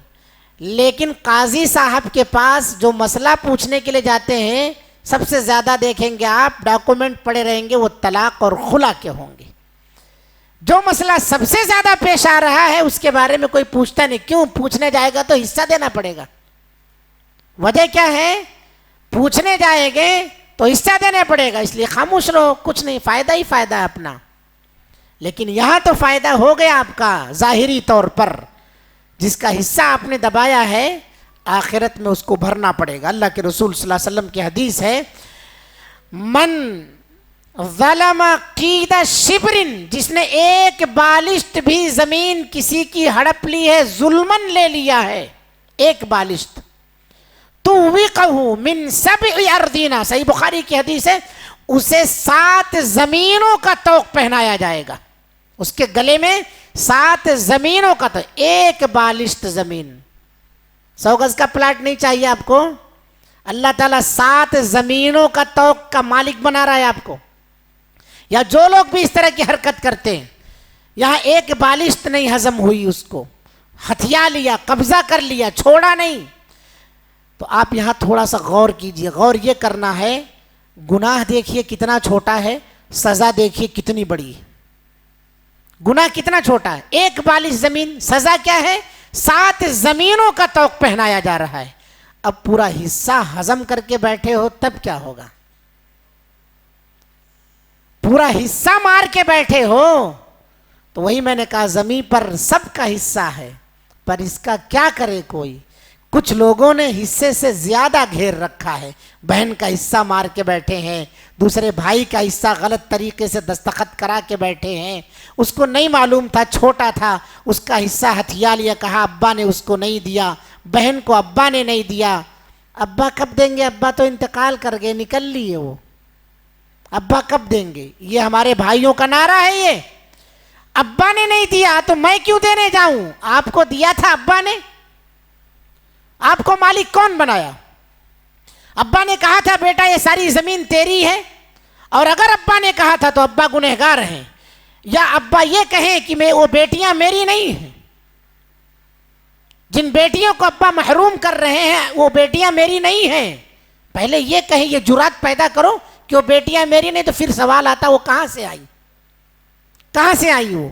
لیکن قاضی صاحب کے پاس جو مسئلہ پوچھنے کے لیے جاتے ہیں, سب سے زیادہ دیکھیں گے آپ ڈاکومنٹ پڑے رہیں گے وہ طلاق اور خلا کے ہوں گے. جو مسئلہ سب سے زیادہ پیش آ رہا ہے اس کے بارے میں کوئی پوچھتا نہیں. کیوں؟ پوچھنے جائے گا تو حصہ دینا پڑے گا. وجہ کیا ہے؟ پوچھنے جائیں گے تو حصہ دینا پڑے گا, اس لیے خاموش رہو, کچھ نہیں, فائدہ ہی فائدہ ہے اپنا. لیکن یہاں تو فائدہ ہو گیا آپ کا ظاہری طور پر, جس کا حصہ آپ نے دبایا ہے آخرت میں اس کو بھرنا پڑے گا. اللہ کے رسول صلی اللہ علیہ وسلم کی حدیث ہے, من ظلم قید شبر, جس نے ایک بالشت بھی زمین کسی کی ہڑپ لی ہے, ظلمن لے لیا ہے ایک بالشت, توقہ من 7 ارضین, صحیح بخاری کی حدیث ہے, اسے 7 زمینوں کا طوق پہنایا جائے گا. اس کے گلے میں 7 زمینوں کا, تو ایک بالشت زمین, 100 گز کا پلاٹ نہیں چاہیے آپ کو, اللہ تعالیٰ 7 زمینوں کا طوق کا مالک بنا رہا ہے آپ کو. یا جو لوگ بھی اس طرح کی حرکت کرتے ہیں, یہاں ایک بالشت نہیں ہضم ہوئی, اس کو ہتھیا لیا, قبضہ کر لیا, چھوڑا نہیں. تو آپ یہاں تھوڑا سا غور کیجئے. غور یہ کرنا ہے, گناہ دیکھیے کتنا چھوٹا ہے, سزا دیکھیے کتنی بڑی ہے. گناہ کتنا چھوٹا ہے, ایک بالش زمین, سزا کیا ہے؟ 7 زمینوں کا طوق پہنایا جا رہا ہے. اب پورا حصہ ہضم کر کے بیٹھے ہو تب کیا ہوگا؟ پورا حصہ مار کے بیٹھے ہو تو وہی میں نے کہا, زمین پر سب کا حصہ ہے, پر اس کا کیا کرے کوئی؟ کچھ لوگوں نے حصے سے زیادہ گھیر رکھا ہے, بہن کا حصہ مار کے بیٹھے ہیں, دوسرے بھائی کا حصہ غلط طریقے سے دستخط کرا کے بیٹھے ہیں, اس کو نہیں معلوم تھا, چھوٹا تھا, اس کا حصہ ہتھیا لیا, کہا ابا نے اس کو نہیں دیا, بہن کو ابا نے نہیں دیا. ابا کب دیں گے؟ ابا تو انتقال کر گئے, نکل لیے وہ, ابا کب دیں گے؟ یہ ہمارے بھائیوں کا نعرہ ہے, یہ ابا نے نہیں دیا تو میں کیوں دینے جاؤں؟ آپ کو دیا تھا ابا نے, آپ کو مالک کون بنایا؟ ابا نے کہا تھا بیٹا یہ ساری زمین تیری ہے, اور اگر ابا نے کہا تھا تو ابا گنہگار ہیں, یا ابا یہ کہیں کہ میں وہ بیٹیاں میری نہیں ہیں, جن بیٹیوں کو ابا محروم کر رہے ہیں وہ بیٹیاں میری نہیں ہیں, پہلے یہ کہیں, یہ جرات پیدا کرو کہ وہ بیٹیاں میری نہیں, تو پھر سوال آتا وہ کہاں سے آئی, کہاں سے آئی وہ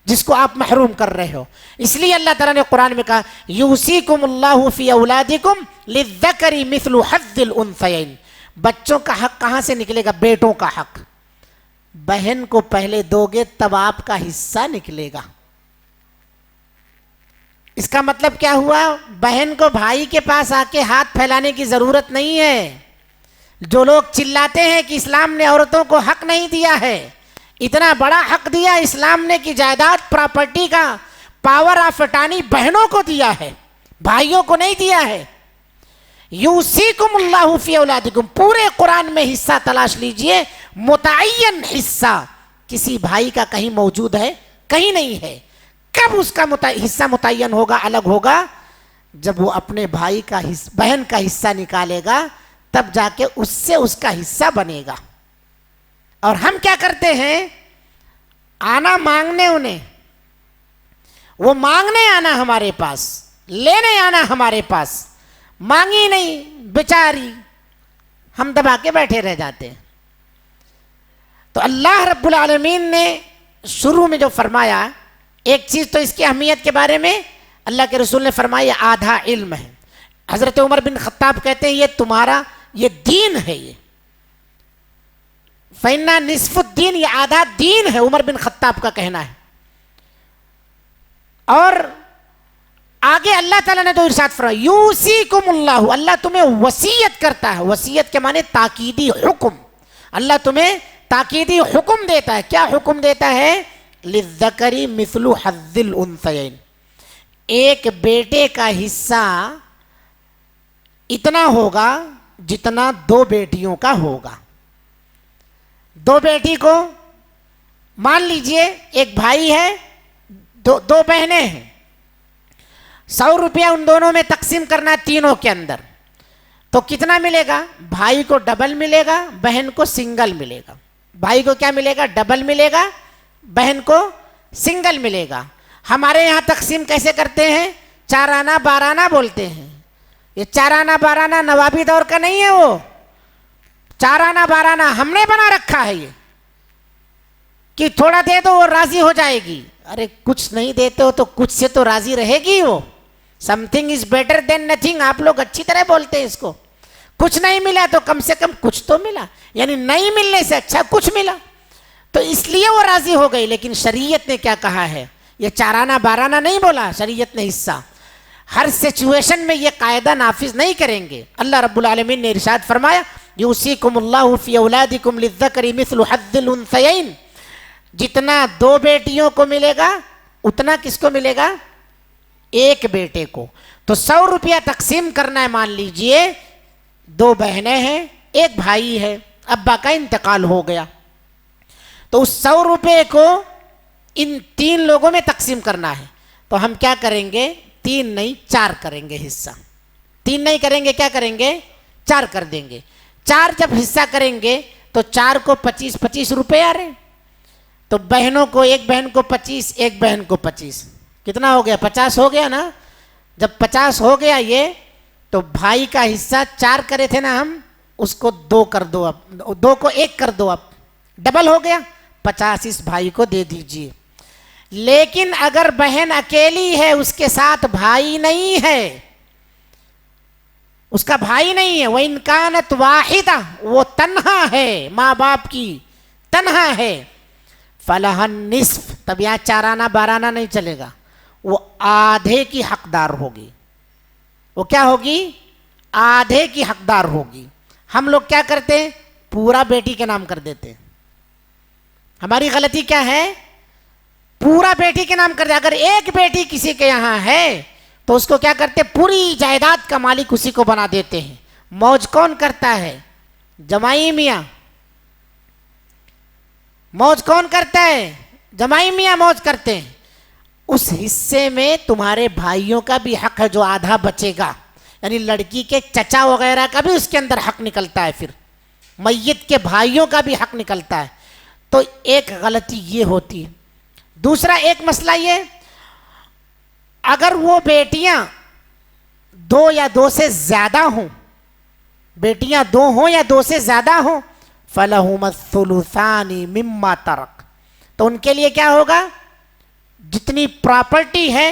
جس کو آپ محروم کر رہے ہو. اس لیے اللہ تعالیٰ نے قرآن میں کہا, یوصیکم اللہ فی اولادکم للذکر مثل حظ الانثیین. بچوں کا حق کہاں سے نکلے گا؟ بیٹوں کا حق. بہن کو پہلے دو گے تب آپ کا حصہ نکلے گا. اس کا مطلب کیا ہوا؟ بہن کو بھائی کے پاس آ کے ہاتھ پھیلانے کی ضرورت نہیں ہے. جو لوگ چلاتے ہیں کہ اسلام نے عورتوں کو حق نہیں دیا ہے, اتنا بڑا حق دیا اسلام نے کہ جائیداد پراپرٹی کا پاور آف اٹارنی بہنوں کو دیا ہے, بھائیوں کو نہیں دیا ہے. یوصیکم اللہ فی اولادکم, پورے قرآن میں حصہ تلاش لیجئے, متعین حصہ کسی بھائی کا کہیں موجود ہے؟ کہیں نہیں ہے. کب اس کا حصہ متعین ہوگا، الگ ہوگا؟ جب وہ اپنے بھائی کا بہن کا حصہ نکالے گا تب جا کے اس سے اس کا حصہ بنے گا۔ اور ہم کیا کرتے ہیں؟ آنا مانگنے انہیں، وہ مانگنے آنا ہمارے پاس، لینے آنا ہمارے پاس، مانگی نہیں بیچاری، ہم دبا کے بیٹھے رہ جاتے ہیں۔ تو اللہ رب العالمین نے شروع میں جو فرمایا، ایک چیز تو اس کی اہمیت کے بارے میں اللہ کے رسول نے فرمایا آدھا علم ہے۔ حضرت عمر بن خطاب کہتے ہیں یہ تمہارا یہ دین ہے، یہ فَإِنَّا نِصْفُ الدین، یہ آدھا دین ہے، عمر بن خطاب کا کہنا ہے۔ اور آگے اللہ تعالیٰ نے تو ارشاد فرمایا یوصیکم اللہ، اللہ تمہیں وصیت کرتا ہے، وصیت کے معنی تاکیدی حکم، اللہ تمہیں تاکیدی حکم دیتا ہے۔ کیا حکم دیتا ہے؟ للذکر مثل حظ الانثیین، ایک بیٹے کا حصہ اتنا ہوگا جتنا دو بیٹیوں کا ہوگا۔ دو بیٹی کو مان لیجئے ایک بھائی ہے، دو بہنیں ہیں، 100 روپیہ ان دونوں میں تقسیم کرنا تینوں کے اندر، تو کتنا ملے گا؟ بھائی کو ڈبل ملے گا، بہن کو سنگل ملے گا۔ بھائی کو کیا ملے گا؟ ڈبل ملے گا، بہن کو سنگل ملے گا۔ ہمارے یہاں تقسیم کیسے کرتے ہیں؟ 4 آنا 12 آنا بولتے ہیں۔ یہ 4 آنا 12 آنا نوابی دور کا نہیں ہے، وہ 4 آنا 12 آنا ہم نے بنا رکھا ہے، یہ کہ تھوڑا دے دو وہ راضی ہو جائے گی۔ ارے کچھ نہیں دیتے ہو تو کچھ سے تو راضی رہے گی وہ۔ Some thing is better than nothing, آپ لوگ اچھی طرح بولتے ہیں اس کو۔ کچھ نہیں ملا تو کم سے کم کچھ تو ملا، یعنی نہیں ملنے سے اچھا کچھ ملا، تو اس لیے وہ راضی ہو گئی۔ لیکن شریعت نے کیا کہا ہے؟ یہ 4 آنا 12 آنا نہیں بولا شریعت نے حصہ، ہر سچویشن میں یہ قاعدہ نافذ نہیں کریں گے۔ اللہ رب العالمین نے ارشاد فرمایا یوصیکم اللہ فی اولادکم للذکر مثل حظ الانثیین، جتنا 2 بیٹیوں کو ملے گا اتنا کس کو ملے گا؟ ایک بیٹے کو۔ تو 100 روپیہ تقسیم کرنا ہے، مان لیجئے 2 بہنیں ہیں، ایک بھائی ہے، ابا کا انتقال ہو گیا، تو اس 100 روپے کو ان 3 لوگوں میں تقسیم کرنا ہے۔ تو ہم کیا کریں گے؟ 3 نہیں 4 کریں گے حصہ۔ 3 نہیں کریں گے، کیا کریں گے؟ 4 کر دیں گے۔ 4 جب حصہ کریں گے تو 4 کو 25 روپے آ رہے، تو بہنوں کو، ایک بہن کو 25، ایک بہن کو 25، کتنا ہو گیا؟ 50 ہو گیا نا۔ جب 50 ہو گیا یہ، تو بھائی کا حصہ 4 کرے تھے نا ہم، اس کو 2 کر دو، اب 2 کو 1 کر دو، اب ڈبل ہو گیا، 50 اس بھائی کو دے دیجئے۔ لیکن اگر بہن اکیلی ہے، اس کے ساتھ بھائی نہیں ہے، اس کا بھائی نہیں ہے، وَإِنْ كَانَتْ وَاحِدَةٌ، وہ تنہا ہے، ماں باپ کی تنہا ہے، فَلَهَا النِّصْفُ، تب یہاں 4 آنا 12 آنا نہیں چلے گا، وہ آدھے کی حقدار ہوگی۔ وہ کیا ہوگی؟ آدھے کی حقدار ہوگی۔ ہم لوگ کیا کرتے ہیں؟ پورا بیٹی کے نام کر دیتے ہیں۔ ہماری غلطی کیا ہے؟ پورا بیٹی کے نام کر دے۔ اگر ایک بیٹی کسی کے یہاں ہے تو اس کو کیا کرتے؟ پوری جائیداد کا مالک اسی کو بنا دیتے ہیں۔ موج کون کرتا ہے؟ جمائی میاں۔ موج کون کرتا ہے؟ جمائی میاں موج کرتے ہیں۔ اس حصے میں تمہارے بھائیوں کا بھی حق ہے جو آدھا بچے گا، یعنی لڑکی کے چچا وغیرہ کا بھی اس کے اندر حق نکلتا ہے، پھر میت کے بھائیوں کا بھی حق نکلتا ہے۔ تو ایک غلطی یہ ہوتی ہے۔ دوسرا ایک مسئلہ یہ، اگر وہ بیٹیاں 2 یا 2 سے زیادہ ہوں، بیٹیاں 2 ہوں یا 2 سے زیادہ ہوں، فَلَهُمَا الثُّلُثَانِ مِمَّا تَرَكَ، تو ان کے لیے کیا ہوگا؟ جتنی پراپرٹی ہے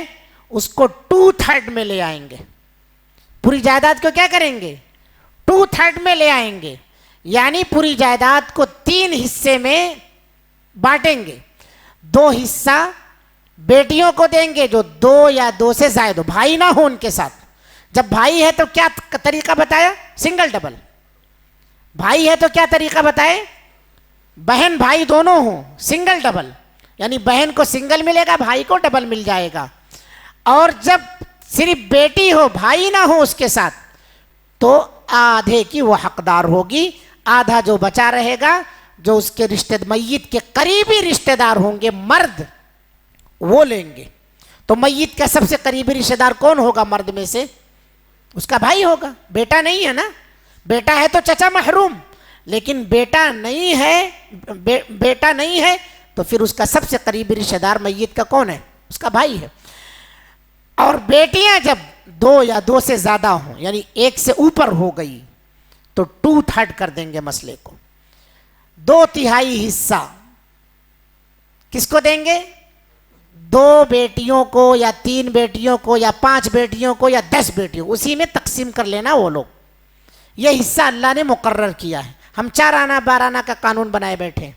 اس کو 2/3 میں لے آئیں گے۔ پوری جائیداد کو کیا کریں گے؟ 2/3 میں لے آئیں گے، یعنی پوری جائیداد کو 3 حصے میں بانٹیں گے۔ 2 حصہ بیٹیوں کو دیں گے جو 2 یا 2 سے زائد ہو، بھائی نہ ہو ان کے ساتھ۔ جب بھائی ہے تو کیا طریقہ بتایا؟ Single double. بھائی ہے تو کیا طریقہ بتائے؟ بہن بھائی دونوں ہوں، سنگل ڈبل، یعنی بہن کو سنگل ملے گا، بھائی کو ڈبل مل جائے گا۔ اور جب صرف بیٹی ہو، بھائی نہ ہو اس کے ساتھ، تو آدھے کی وہ حقدار ہوگی، آدھا جو بچا رہے گا، جو اس کے میت کے قریبی رشتہ دار ہوں گے مرد، وہ لیں گے۔ تو میت کا سب سے قریبی رشتہ دار کون ہوگا مرد میں سے؟ اس کا بھائی ہوگا، بیٹا نہیں ہے نا. بیٹا ہے تو چچا محروم، لیکن بیٹا نہیں ہے تو پھر اس کا سب سے قریبی رشتہ دار میت کا کون ہے؟ اس کا بھائی ہے. اور بیٹیاں جب 2 یا 2 سے زیادہ ہوں، یعنی 1 سے اوپر ہو گئی، تو 2/3 کر دیں گے مسئلے کو. 2/3 حصہ کس کو دیں گے؟ 2 بیٹیوں کو یا 3 بیٹیوں کو یا 5 بیٹیوں کو یا 10 بیٹیوں، اسی میں تقسیم کر لینا وہ لوگ. یہ حصہ اللہ نے مقرر کیا ہے. ہم 4 آنا 12 آنا کا قانون بنائے بیٹھے،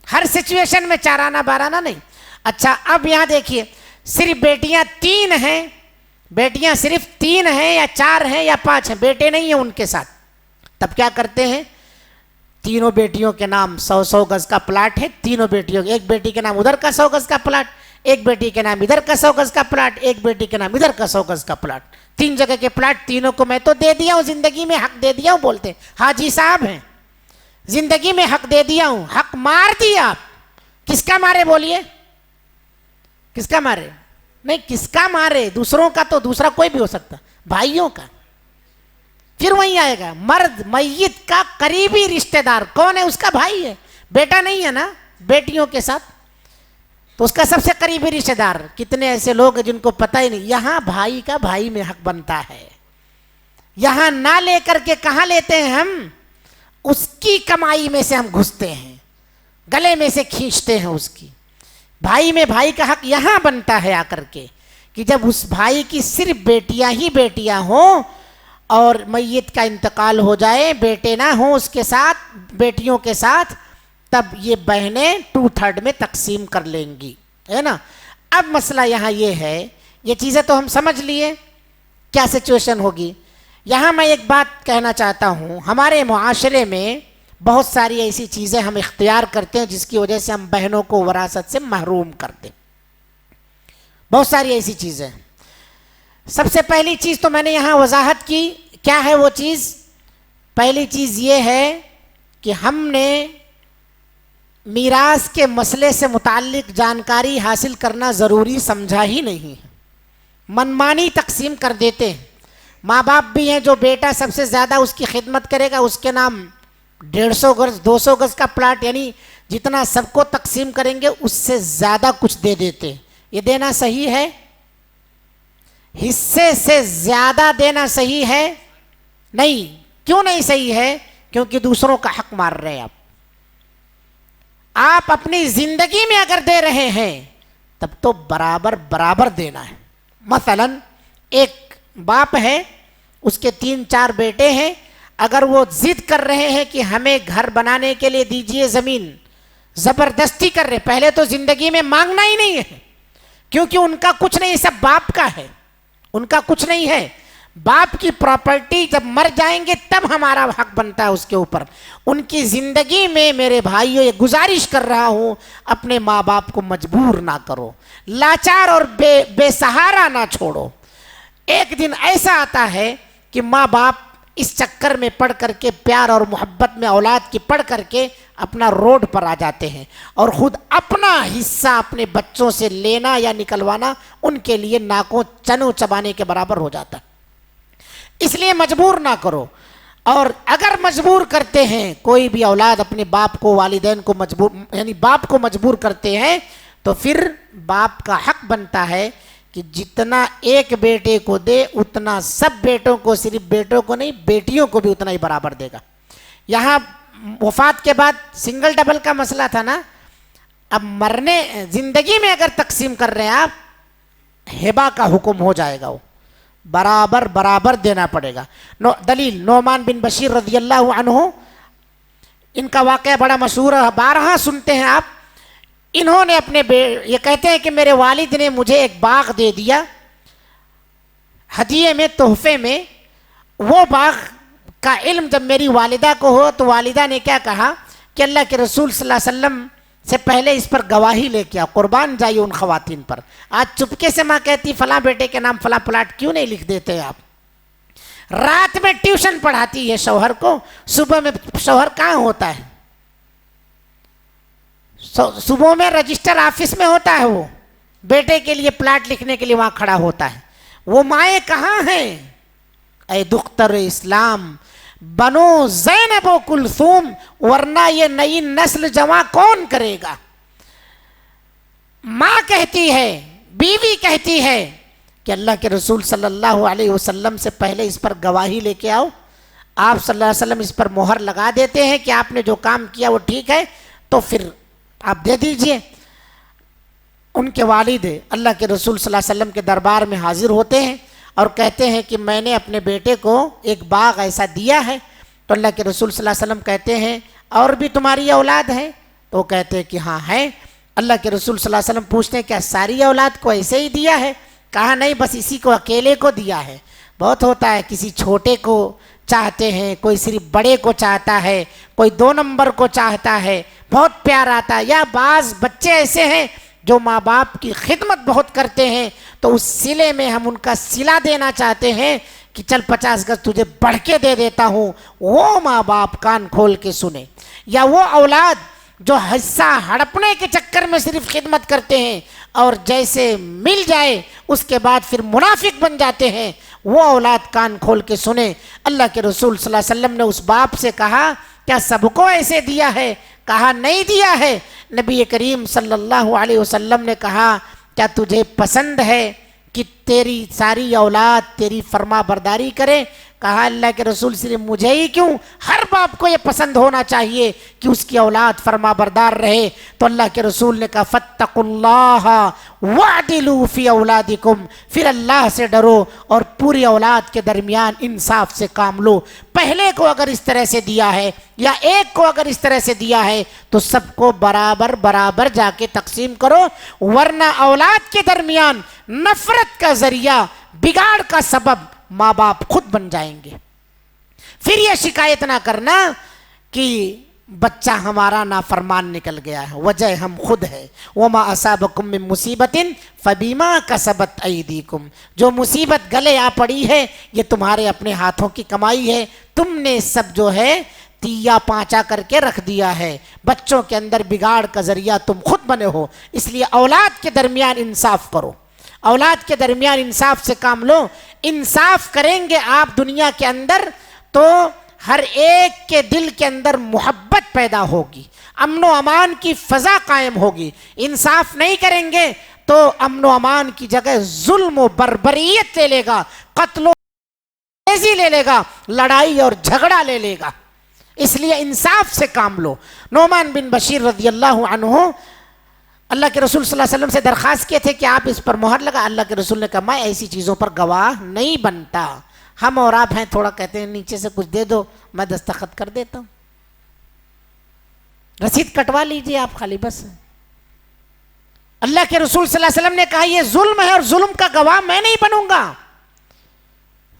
ہر سچویشن میں 4 آنا 12 آنا نہیں. اچھا اب یہاں دیکھیے، صرف بیٹیاں 3 ہیں، بیٹیاں صرف 3 ہیں یا 4 ہیں یا 5 ہیں، بیٹے نہیں ہیں ان کے ساتھ. تب کیا کرتے ہیں؟ تینوں بیٹیوں کے نام 100 گز کا پلاٹ ہے. تینوں بیٹیوں، ایک بیٹی کے نام ادھر کا 100 گز کا پلاٹ، ایک بیٹی کے نام ادھر کا 100 گز کا پلاٹ، ایک بیٹی کے نام ادھر کا 100 گز کا پلاٹ. 3 جگہ کے پلاٹ تینوں کو میں تو دے دیا ہوں، زندگی میں حق دے دیا ہوں. بولتے حاجی صاحب ہیں، زندگی میں حق دے دیا ہوں، حق مار دیا. آپ کس کا مارے؟ بولیے کس کا مارے؟ نہیں، کس کا مارے؟ دوسروں کا تو دوسرا کوئی بھی ہو سکتا، بھائیوں کا. پھر وہی آئے گا، مرد میت کا قریبی رشتہ دار کون ہے؟ اس کا بھائی ہے. بیٹا نہیں ہے نا بیٹیوں کے ساتھ، تو اس کا سب سے قریبی رشتہ دار. کتنے ایسے لوگ ہیں جن کو پتہ ہی نہیں، یہاں بھائی کا بھائی میں حق بنتا ہے. یہاں نہ لے کر کے کہاں لیتے ہیں ہم؟ اس کی کمائی میں سے ہم گھستے ہیں، گلے میں سے کھینچتے ہیں اس کی. بھائی میں بھائی کا حق یہاں بنتا ہے آ کر کے، کہ جب اس بھائی کی صرف بیٹیاں ہی بیٹیاں ہوں اور میت کا انتقال ہو جائے، بیٹے نہ ہوں اس کے ساتھ، بیٹیوں کے ساتھ، تب یہ بہنیں 2/3 میں تقسیم کر لیں گی، ہے نا. اب مسئلہ یہاں یہ ہے، یہ چیزیں تو ہم سمجھ لیے کیا سچویشن ہوگی. یہاں میں ایک بات کہنا چاہتا ہوں، ہمارے معاشرے میں بہت ساری ایسی چیزیں ہم اختیار کرتے ہیں جس کی وجہ سے ہم بہنوں کو وراثت سے محروم کرتے. بہت ساری ایسی چیزیں. سب سے پہلی چیز تو میں نے یہاں وضاحت کی، کیا ہے وہ چیز؟ پہلی چیز یہ ہے کہ ہم نے میراث کے مسئلے سے متعلق جانکاری حاصل کرنا ضروری سمجھا ہی نہیں ہے. منمانی تقسیم کر دیتے ہیں. ماں باپ بھی ہیں جو بیٹا سب سے زیادہ اس کی خدمت کرے گا، اس کے نام 150 گز 200 گز کا پلاٹ، یعنی جتنا سب کو تقسیم کریں گے اس سے زیادہ کچھ دے دیتے. یہ دینا صحیح ہے؟ حصے سے زیادہ دینا صحیح ہے؟ نہیں. کیوں نہیں صحیح ہے؟ کیونکہ دوسروں کا حق مار رہے ہیں آپ اپنی زندگی میں اگر دے رہے ہیں تب تو برابر برابر دینا ہے. مثلا ایک باپ ہے، اس کے 3-4 بیٹے ہیں، اگر وہ ضد کر رہے ہیں کہ ہمیں گھر بنانے کے لیے دیجئے زمین، زبردستی کر رہے، پہلے تو زندگی میں مانگنا ہی نہیں ہے، کیونکہ ان کا کچھ نہیں، سب باپ کا ہے، ان کا کچھ نہیں ہے. باپ کی پراپرٹی جب مر جائیں گے تب ہمارا حق بنتا ہے اس کے اوپر. ان کی زندگی میں میرے بھائیوں یہ گزارش کر رہا ہوں، اپنے ماں باپ کو مجبور نہ کرو، لاچار اور بے سہارا نہ چھوڑو. ایک دن ایسا آتا ہے کہ ماں باپ اس چکر میں پڑ کر کے، پیار اور محبت میں اولاد کی پڑھ کر کے اپنا روڈ پر آ جاتے ہیں، اور خود اپنا حصہ اپنے بچوں سے لینا یا نکلوانا ان کے لیے ناکوں چنوں چبانے کے برابر ہو جاتا ہے. اس لیے مجبور نہ کرو. اور اگر مجبور کرتے ہیں کوئی بھی اولاد اپنے باپ کو، والدین کو مجبور، یعنی باپ کو مجبور کرتے ہیں، تو پھر باپ کا حق بنتا ہے کہ جتنا ایک بیٹے کو دے اتنا سب بیٹوں کو، صرف بیٹوں کو نہیں بیٹیوں کو بھی اتنا ہی برابر دے گا. یہاں وفات کے بعد سنگل ڈبل کا مسئلہ تھا نا، اب مرنے زندگی میں اگر تقسیم کر رہے ہیں آپ، ہبہ کا حکم ہو جائے گا، وہ برابر برابر دینا پڑے گا. دلیل نعمان بن بشیر رضی اللہ عنہ، ان کا واقعہ بڑا مشہور ہے، بارہا سنتے ہیں آپ. انہوں نے اپنے یہ کہتے ہیں کہ میرے والد نے مجھے ایک باغ دے دیا ہدیے میں، تحفے میں. وہ باغ کا علم جب میری والدہ کو ہو تو والدہ نے کیا کہا کہ اللہ کے رسول صلی اللہ علیہ وسلم سے پہلے اس پر گواہی لے کے آؤ، قربان جائیے ان خواتین پر. آج چپکے سے ماں کہتی فلاں بیٹے کے نام فلاں پلاٹ کیوں نہیں لکھ دیتے آپ؟ رات میں ٹیوشن پڑھاتی ہے شوہر کو، صبح میں شوہر کہاں ہوتا ہے؟ صبح میں رجسٹر آفس میں ہوتا ہے وہ، بیٹے کے لیے پلاٹ لکھنے کے لیے وہاں کھڑا ہوتا ہے. وہ مائیں کہاں ہیں؟ اے دختر اسلام، بنو زینب و کلثوم، ورنہ یہ نئی نسل جمع کون کرے گا؟ ماں کہتی ہے، بیوی کہتی ہے کہ اللہ کے رسول صلی اللہ علیہ وسلم سے پہلے اس پر گواہی لے کے آؤ. آپ صلی اللہ علیہ وسلم اس پر مہر لگا دیتے ہیں کہ آپ نے جو کام کیا وہ ٹھیک ہے، تو پھر آپ دے دیجئے. ان کے والد اللہ کے رسول صلی اللہ علیہ وسلم کے دربار میں حاضر ہوتے ہیں اور کہتے ہیں کہ میں نے اپنے بیٹے کو ایک باغ ایسا دیا ہے. تو اللہ کے رسول صلی اللہ علیہ وسلم کہتے ہیں اور بھی تمہاری اولاد ہے؟ تو وہ کہتے ہیں کہ ہاں ہے. اللہ کے رسول صلی اللہ علیہ وسلم پوچھتے ہیں کیا ساری اولاد کو ایسے ہی دیا ہے؟ کہا نہیں، بس اسی کو اکیلے کو دیا ہے. بہت ہوتا ہے کسی چھوٹے کو چاہتے ہیں، کوئی صرف بڑے کو چاہتا ہے، کوئی 2 نمبر کو چاہتا ہے، بہت پیار آتا ہے. یا بعض بچے ایسے ہیں جو ماں باپ کی خدمت بہت کرتے ہیں، تو اس صلے میں ہم ان کا صلہ دینا چاہتے ہیں کہ چل 50 گز تجھے بڑھ کے دے دیتا ہوں. وہ ماں باپ کان کھول کے سنیں. یا وہ اولاد جو حصہ ہڑپنے کے چکر میں صرف خدمت کرتے ہیں اور جیسے مل جائے اس کے بعد پھر منافق بن جاتے ہیں، وہ اولاد کان کھول کے سنیں. اللہ کے رسول صلی اللہ علیہ وسلم نے اس باپ سے کہا کیا سب کو ایسے دیا ہے؟ کہا نہیں دیا ہے. نبی کریم صلی اللہ علیہ وسلم نے کہا کیا تجھے پسند ہے کہ تیری ساری اولاد تیری فرما برداری کرے؟ کہا اللہ کے رسول صرف مجھے ہی کیوں، ہر باپ کو یہ پسند ہونا چاہیے کہ اس کی اولاد فرما بردار رہے. تو اللہ کے رسول نے کہا فاتقوا اللہ واعدلوا فی اولادکم، پھر اللہ سے ڈرو اور پوری اولاد کے درمیان انصاف سے کام لو. پہلے کو اگر اس طرح سے دیا ہے یا ایک کو اگر اس طرح سے دیا ہے تو سب کو برابر برابر جا کے تقسیم کرو، ورنہ اولاد کے درمیان نفرت کا ذریعہ، بگاڑ کا سبب ماں باپ خود بن جائیں گے. پھر یہ شکایت نہ کرنا کہ بچہ ہمارا نافرمان نکل گیا ہے، وجہ ہم خود ہے. وما اصابکم من مصیبت فبما کسبت ایدیکم، جو مصیبت گلے آ پڑی ہے یہ تمہارے اپنے ہاتھوں کی کمائی ہے. تم نے سب جو ہے تیا پانچا کر کے رکھ دیا ہے. بچوں کے اندر بگاڑ کا ذریعہ تم خود بنے ہو. اس لیے اولاد کے درمیان انصاف کرو، اولاد کے درمیان انصاف سے کام لو. انصاف کریں گے آپ دنیا کے اندر تو ہر ایک کے دل کے اندر محبت پیدا ہوگی، امن و امان کی فضا قائم ہوگی. انصاف نہیں کریں گے تو امن و امان کی جگہ ظلم و بربریت لے لے گا، قتل و تیزی لے لے گا، لڑائی اور جھگڑا لے لے گا. اس لیے انصاف سے کام لو. نعمان بن بشیر رضی اللہ عنہ اللہ کے رسول صلی اللہ علیہ وسلم سے درخواست کیے تھے کہ آپ اس پر مہر لگا. اللہ کے رسول نے کہا میں ایسی چیزوں پر گواہ نہیں بنتا. ہم اور آپ ہیں تھوڑا کہتے ہیں نیچے سے کچھ دے دو میں دستخط کر دیتا ہوں، رسید کٹوا لیجیے آپ خالی بس. اللہ کے رسول صلی اللہ علیہ وسلم نے کہا یہ ظلم ہے اور ظلم کا گواہ میں نہیں بنوں گا،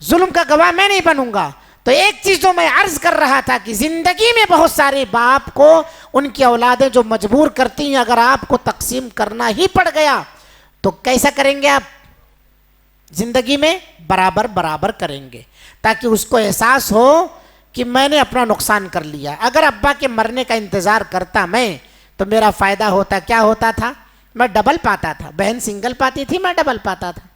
ظلم کا گواہ میں نہیں بنوں گا. تو ایک چیز جو میں عرض کر رہا تھا کہ زندگی میں بہت سارے باپ کو ان کی اولادیں جو مجبور کرتی ہیں، اگر آپ کو تقسیم کرنا ہی پڑ گیا تو کیسا کریں گے آپ؟ زندگی میں برابر برابر کریں گے تاکہ اس کو احساس ہو کہ میں نے اپنا نقصان کر لیا. اگر ابا کے مرنے کا انتظار کرتا میں تو میرا فائدہ ہوتا. کیا ہوتا تھا؟ میں ڈبل پاتا تھا. بہن سنگل پاتی تھی، میں ڈبل پاتا تھا.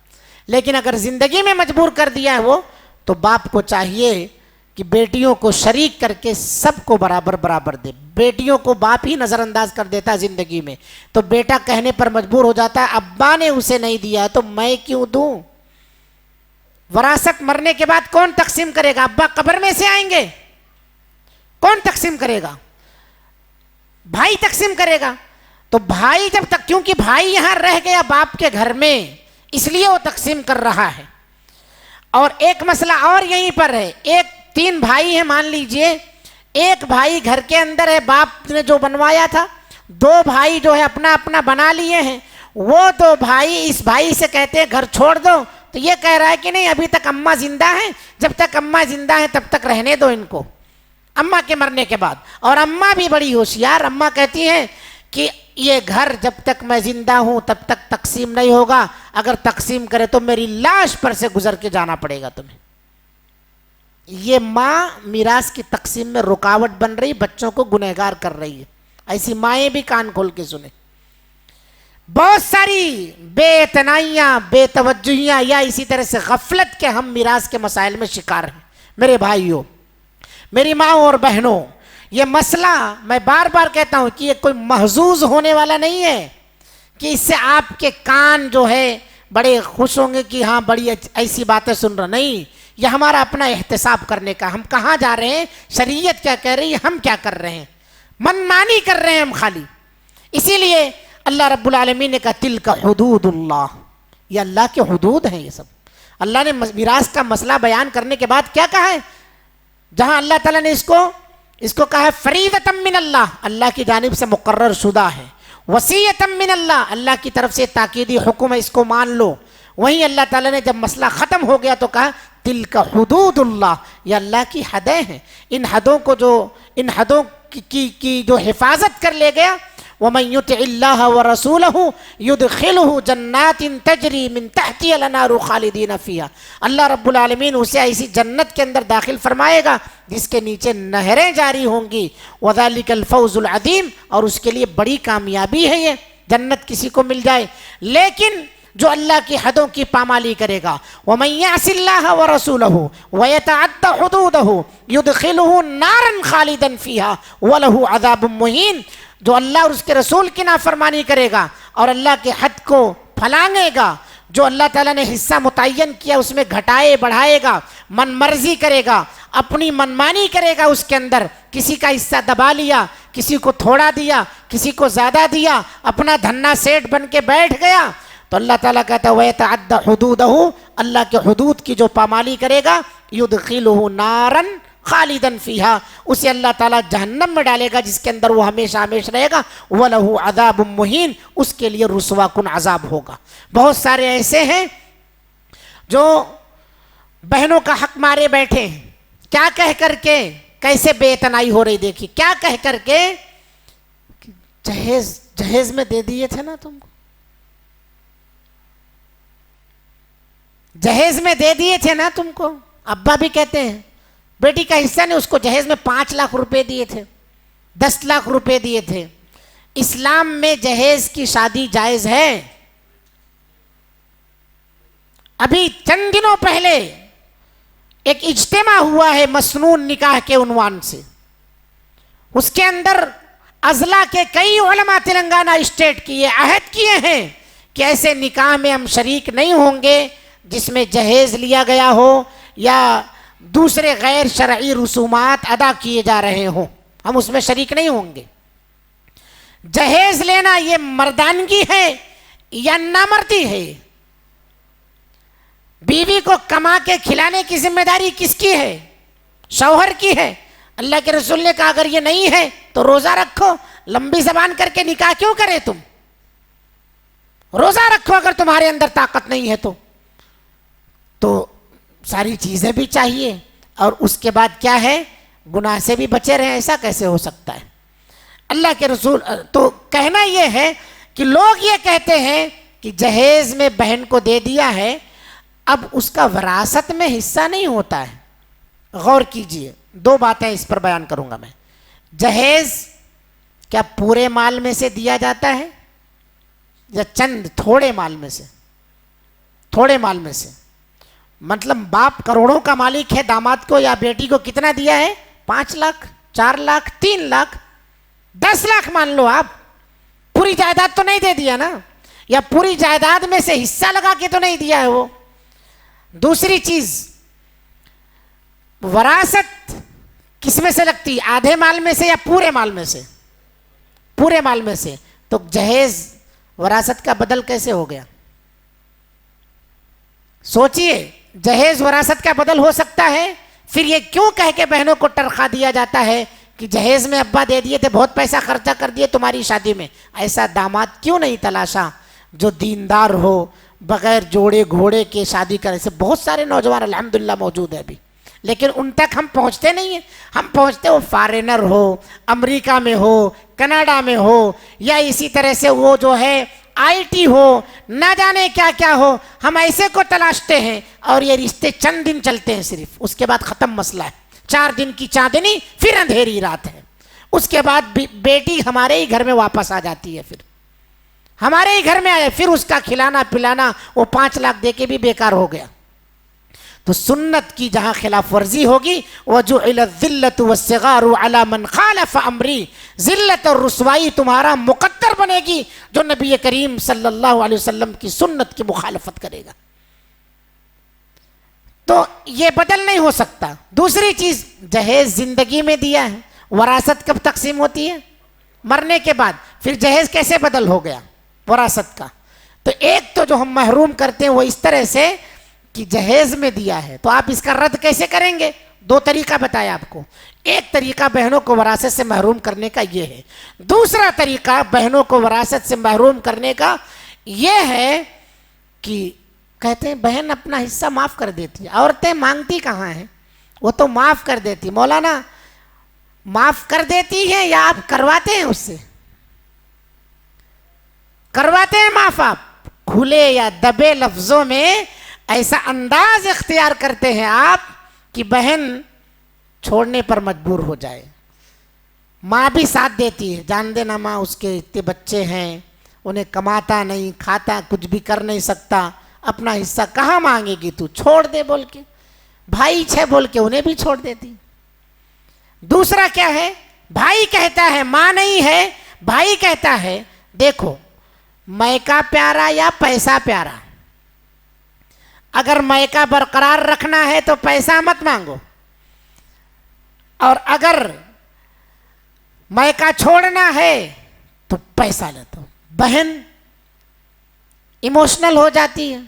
لیکن اگر زندگی میں مجبور کر دیا ہے وہ، تو باپ کو چاہیے کہ بیٹیوں کو شریک کر کے سب کو برابر برابر دے. بیٹیوں کو باپ ہی نظر انداز کر دیتا زندگی میں تو بیٹا کہنے پر مجبور ہو جاتا ہے ابا نے اسے نہیں دیا تو میں کیوں دوں. وراثت مرنے کے بعد کون تقسیم کرے گا؟ ابا قبر میں سے آئیں گے، کون تقسیم کرے گا؟ بھائی تقسیم کرے گا. تو بھائی جب تک، کیونکہ بھائی یہاں رہ گیا باپ کے گھر میں، اس لیے وہ تقسیم کر رہا ہے. اور ایک مسئلہ اور یہیں پر ہے. 3 بھائی ہیں مان لیجئے، ایک بھائی گھر کے اندر ہے، باپ نے جو بنوایا تھا. 2 بھائی جو ہے اپنا اپنا بنا لیے ہیں. وہ 2 بھائی اس بھائی سے کہتے ہیں گھر چھوڑ دو، تو یہ کہہ رہا ہے کہ نہیں ابھی تک اماں زندہ ہیں، جب تک اماں زندہ ہیں تب تک رہنے دو ان کو اماں کے مرنے کے بعد. اور اماں بھی بڑی ہوشیار، اماں کہتی ہیں کہ یہ گھر جب تک میں زندہ ہوں تب تک تقسیم نہیں ہوگا، اگر تقسیم کرے تو میری لاش پر سے گزر کے جانا پڑے گا تمہیں. یہ ماں میراث کی تقسیم میں رکاوٹ بن رہی، بچوں کو گنہگار کر رہی ہے. ایسی مائیں بھی کان کھول کے سنیں. بہت ساری بے اعتنائیاں، بے توجہیاں یا اسی طرح سے غفلت کے ہم میراث کے مسائل میں شکار ہیں۔ میرے بھائیوں، میری ماں اور بہنوں، یہ مسئلہ میں بار بار کہتا ہوں کہ یہ کوئی محظوظ ہونے والا نہیں ہے کہ اس سے آپ کے کان جو ہے بڑے خوش ہوں گے کہ ہاں بڑی ایسی باتیں سن رہا، نہیں، یہ ہمارا اپنا احتساب کرنے کا، ہم کہاں جا رہے ہیں، شریعت کیا کہہ رہی ہے، ہم کیا کر رہے ہیں، من مانی کر رہے ہیں ہم خالی۔ اسی لیے اللہ رب العالمین نے کہا تلک حدود اللہ، یہ اللہ کے حدود ہیں۔ یہ سب اللہ نے میراث کا مسئلہ بیان کرنے کے بعد کیا کہا ہے، جہاں اللہ تعالیٰ نے اس کو کہا ہے فریضۃ من اللہ، اللہ کی جانب سے مقرر شدہ ہے، وصیۃ من اللہ، اللہ کی طرف سے تاکیدی حکم ہے، اس کو مان لو۔ وہیں اللہ تعالیٰ نے جب مسئلہ ختم ہو گیا تو کہا تلک حدود اللہ، یہ اللہ کی حدیں ہیں، ان حدوں کی جو حفاظت کر لے گیا، وَمَن يُطِعِ اللَّهَ وَرَسُولَهُ يُدْخِلْهُ جَنَّاتٍ تَجْرِي مِن تَحْتِهَا الْأَنْهَارُ خَالِدِينَ فِيهَا، اللہ رب العالمین اسے ایسی جنت کے اندر داخل فرمائے گا جس کے نیچے نہریں جاری ہوں گی، وَذَلِكَ الْفَوْزُ الْعَظِيمُ، اور اس کے لیے بڑی کامیابی ہے یہ جنت کسی کو مل جائے۔ لیکن جو اللہ کی حدوں کی پامالی کرے گا، وَمَن يَعْصِ اللَّهَ وَرَسُولَهُ وَيَتَعَدَّ حُدُودَهُ يُدْخِلْهُ نَارًا خَالِدًا فِيهَا وَلَهُ عَذَابٌ مُّهِينٌ، جو اللہ اور اس کے رسول کی نافرمانی کرے گا اور اللہ کے حد کو پھلانگے گا، جو اللہ تعالیٰ نے حصہ متعین کیا اس میں گھٹائے بڑھائے گا، من مرضی کرے گا، اپنی منمانی کرے گا، اس کے اندر کسی کا حصہ دبا لیا، کسی کو تھوڑا دیا، کسی کو زیادہ دیا، اپنا دھنا سیٹ بن کے بیٹھ گیا، تو اللہ تعالیٰ کہتا ہے وَيَتَعَدَّ حُدُودَهُ، اللہ کے حدود کی جو پامالی کرے گا، يُدْخِلُهُ نَارًا خالداً فیہا، اسے اللہ تعالیٰ جہنم میں ڈالے گا جس کے اندر وہ ہمیشہ ہمیشہ رہے گا، وَلَهُ عَذَابٌ مُّہِینٌ، اس کے لیے رسوا کن عذاب ہوگا۔ بہت سارے ایسے ہیں جو بہنوں کا حق مارے بیٹھے ہیں، کیا کہہ کر کے، کیسے بے اعتنائی ہو رہی دیکھی، کیا کہہ کر کے، جہیز میں دے دیے تھے نا تم کو، جہیز میں دے دیے تھے نا تم کو، ابا بھی کہتے ہیں بیٹی کا حصہ نے اس کو جہیز میں 5 لاکھ روپے دیے تھے، 10 لاکھ روپے دیے تھے۔ اسلام میں جہیز کی شادی جائز ہے۔ ابھی چند دنوں پہلے ایک اجتماع ہوا ہے مسنون نکاح کے عنوان سے، اس کے اندر اضلاع کے کئی علماء تلنگانہ اسٹیٹ کی یہ عہد کیے ہیں کہ ایسے نکاح میں ہم شریک نہیں ہوں گے جس میں جہیز لیا گیا ہو یا دوسرے غیر شرعی رسومات ادا کیے جا رہے ہوں، ہم اس میں شریک نہیں ہوں گے۔ جہیز لینا یہ مردانگی ہے یا نامردی ہے؟ بیوی کو کما کے کھلانے کی ذمہ داری کس کی ہے؟ شوہر کی ہے۔ اللہ کے رسول نے کہا اگر یہ نہیں ہے تو روزہ رکھو، لمبی زبان کر کے نکاح کیوں کرے تم؟ روزہ رکھو اگر تمہارے اندر طاقت نہیں ہے تو ساری چیزیں بھی چاہیے، اور اس کے بعد کیا ہے، گناہ سے بھی بچے رہیں، ایسا کیسے ہو سکتا ہے؟ اللہ کے رسول تو کہنا یہ ہے کہ لوگ یہ کہتے ہیں کہ جہیز میں بہن کو دے دیا ہے، اب اس کا وراثت میں حصہ نہیں ہوتا ہے۔ غور کیجئے، 2 باتیں اس پر بیان کروں گا میں۔ جہیز کیا پورے مال میں سے دیا جاتا ہے یا چند تھوڑے مال میں سے؟ تھوڑے مال میں سے، مطلب باپ کروڑوں کا مالک ہے، داماد کو یا بیٹی کو کتنا دیا ہے؟ 5 لاکھ، 4 لاکھ، 3 لاکھ، 10 لاکھ مان لو آپ، پوری جائیداد تو نہیں دے دیا نا، یا پوری جائیداد میں سے حصہ لگا کے تو نہیں دیا ہے وہ۔ دوسری چیز، وراثت کس میں سے لگتی؟ آدھے مال میں سے یا پورے مال میں سے؟ پورے مال میں سے۔ تو جہیز وراثت کا بدل کیسے ہو گیا؟ سوچئے، جہیز وراثت کا بدل ہو سکتا ہے؟ پھر یہ کیوں کہہ کے بہنوں کو ٹرخا دیا جاتا ہے کہ جہیز میں ابا دے دیے تھے، بہت پیسہ خرچہ کر دیے تمہاری شادی میں؟ ایسا داماد کیوں نہیں تلاشا جو دیندار ہو، بغیر جوڑے گھوڑے کے شادی کرے؟ سے بہت سارے نوجوان الحمدللہ موجود ہیں ابھی، لیکن ان تک ہم پہنچتے نہیں ہیں۔ ہم پہنچتے وہ فارینر ہو، امریکہ میں ہو، کینیڈا میں ہو، یا اسی طرح سے وہ جو ہے IT ہو، نہ جانے کیا کیا ہو، ہم ایسے کو تلاشتے ہیں، اور یہ رشتے چند دن چلتے ہیں صرف، اس کے بعد ختم مسئلہ ہے۔ 4 دن کی چاندنی، پھر اندھیری رات ہے، اس کے بعد بیٹی ہمارے ہی گھر میں واپس آ جاتی ہے۔ پھر ہمارے ہی گھر میں آیا، پھر اس کا کھلانا پلانا وہ 5 لاکھ دے کے بھی بیکار ہو گیا. تو سنت کی جہاں خلاف ورزی ہوگی، وَجُعِلَ الذِّلَّةُ وَالصِّغَارُ عَلَى مَنْ خَالَفَ أَمْرِي، ذلت اور رسوائی تمہارا مقدر بنے گی جو نبی کریم صلی اللہ علیہ وسلم کی سنت کی مخالفت کرے گا. تو یہ بدل نہیں ہو سکتا. دوسری چیز، جہیز زندگی میں دیا ہے، وراثت کب تقسیم ہوتی ہے؟ مرنے کے بعد. پھر جہیز کیسے بدل ہو گیا وراثت کا؟ تو ایک تو جو ہم محروم کرتے ہیں وہ اس طرح سے کہ جہیز میں دیا ہے، تو آپ اس کا رد کیسے کریں گے؟ 2 طریقہ بتایا آپ کو. ایک طریقہ بہنوں کو وراثت سے محروم کرنے کا یہ ہے. دوسرا طریقہ بہنوں کو وراثت سے محروم کرنے کا یہ ہے کہ کہتے ہیں بہن اپنا حصہ معاف کر دیتی ہے. عورتیں مانگتی کہاں ہیں؟ وہ تو معاف کر دیتی. مولانا معاف کر دیتی ہے یا آپ کرواتے ہیں اس سے؟ کرواتے ہیں معاف. آپ کھلے یا دبے لفظوں میں ایسا انداز اختیار کرتے ہیں آپ کہ بہن چھوڑنے پر مجبور ہو جائے. ماں بھی ساتھ دیتی ہے، جان دینا ماں اس کے اتنے بچے ہیں، انہیں کماتا نہیں کھاتا کچھ بھی کر نہیں سکتا، اپنا حصہ کہاں مانگے گی تو، چھوڑ دے بول کے. بھائی 6 بول کے انہیں بھی چھوڑ دیتی. دوسرا کیا ہے؟ بھائی کہتا ہے، ماں نہیں ہے، بھائی کہتا ہے دیکھو میکا پیارا یا پیسہ پیارا، اگر میکا برقرار رکھنا ہے تو پیسہ مت مانگو، اور اگر میکا چھوڑنا ہے تو پیسہ لے دو. بہن ایموشنل ہو جاتی ہے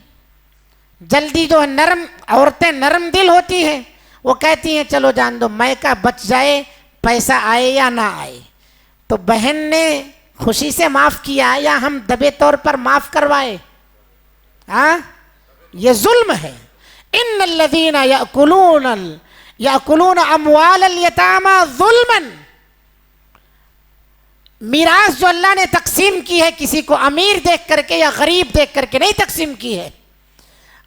جلدی، جو نرم عورتیں نرم دل ہوتی ہیں وہ کہتی ہیں چلو جان دو، میکا بچ جائے پیسہ آئے یا نہ آئے. تو بہن نے خوشی سے معاف کیا یا ہم دبے طور پر معاف کروائے؟ ہاں، یہ ظلم ہے. ان الذین یأکلون اموال الیتامی ظلما، میراث جو اللہ نے تقسیم کی ہے کسی کو امیر دیکھ کر کے یا غریب دیکھ کر کے نہیں تقسیم کی ہے.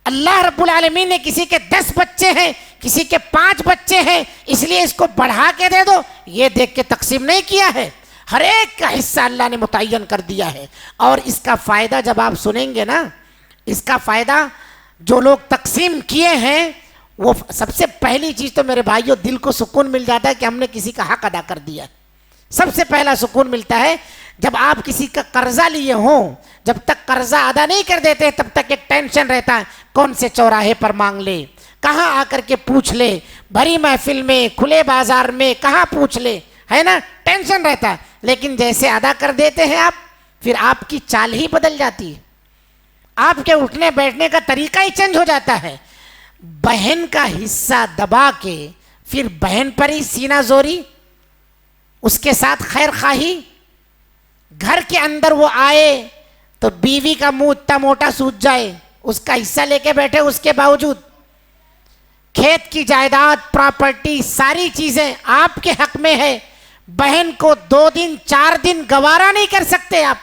اللہ رب العالمین نے کسی کے 10 بچے ہیں، کسی کے 5 بچے ہیں، اس لیے اس کو بڑھا کے دے دو، یہ دیکھ کے تقسیم نہیں کیا ہے. ہر ایک کا حصہ اللہ نے متعین کر دیا ہے. اور اس کا فائدہ جب آپ سنیں گے نا، اس کا فائدہ جو لوگ تقسیم کیے ہیں، وہ سب سے پہلی چیز تو میرے بھائیوں دل کو سکون مل جاتا ہے کہ ہم نے کسی کا حق ادا کر دیا. سب سے پہلا سکون ملتا ہے جب آپ کسی کا قرضہ لیے ہوں، جب تک قرضہ ادا نہیں کر دیتے تب تک ایک ٹینشن رہتا ہے، کون سے چوراہے پر مانگ لے، کہاں آ کر کے پوچھ لے، بھری محفل میں کھلے بازار میں کہاں پوچھ لے، ہے نا، ٹینشن رہتا ہے. لیکن جیسے ادا کر دیتے ہیں آپ، پھر آپ کی چال ہی بدل جاتی ہے، آپ کے اٹھنے بیٹھنے کا طریقہ ہی چینج ہو جاتا ہے. بہن کا حصہ دبا کے پھر بہن پر ہی سینہ زوری، اس کے ساتھ خیر خواہی، گھر کے اندر وہ آئے تو بیوی کا منہ اتنا موٹا سوج جائے، اس کا حصہ لے کے بیٹھے، اس کے باوجود کھیت کی جائیداد پراپرٹی ساری چیزیں آپ کے حق میں ہے، بہن کو 2 دن 4 دن گوارا نہیں کر سکتے آپ.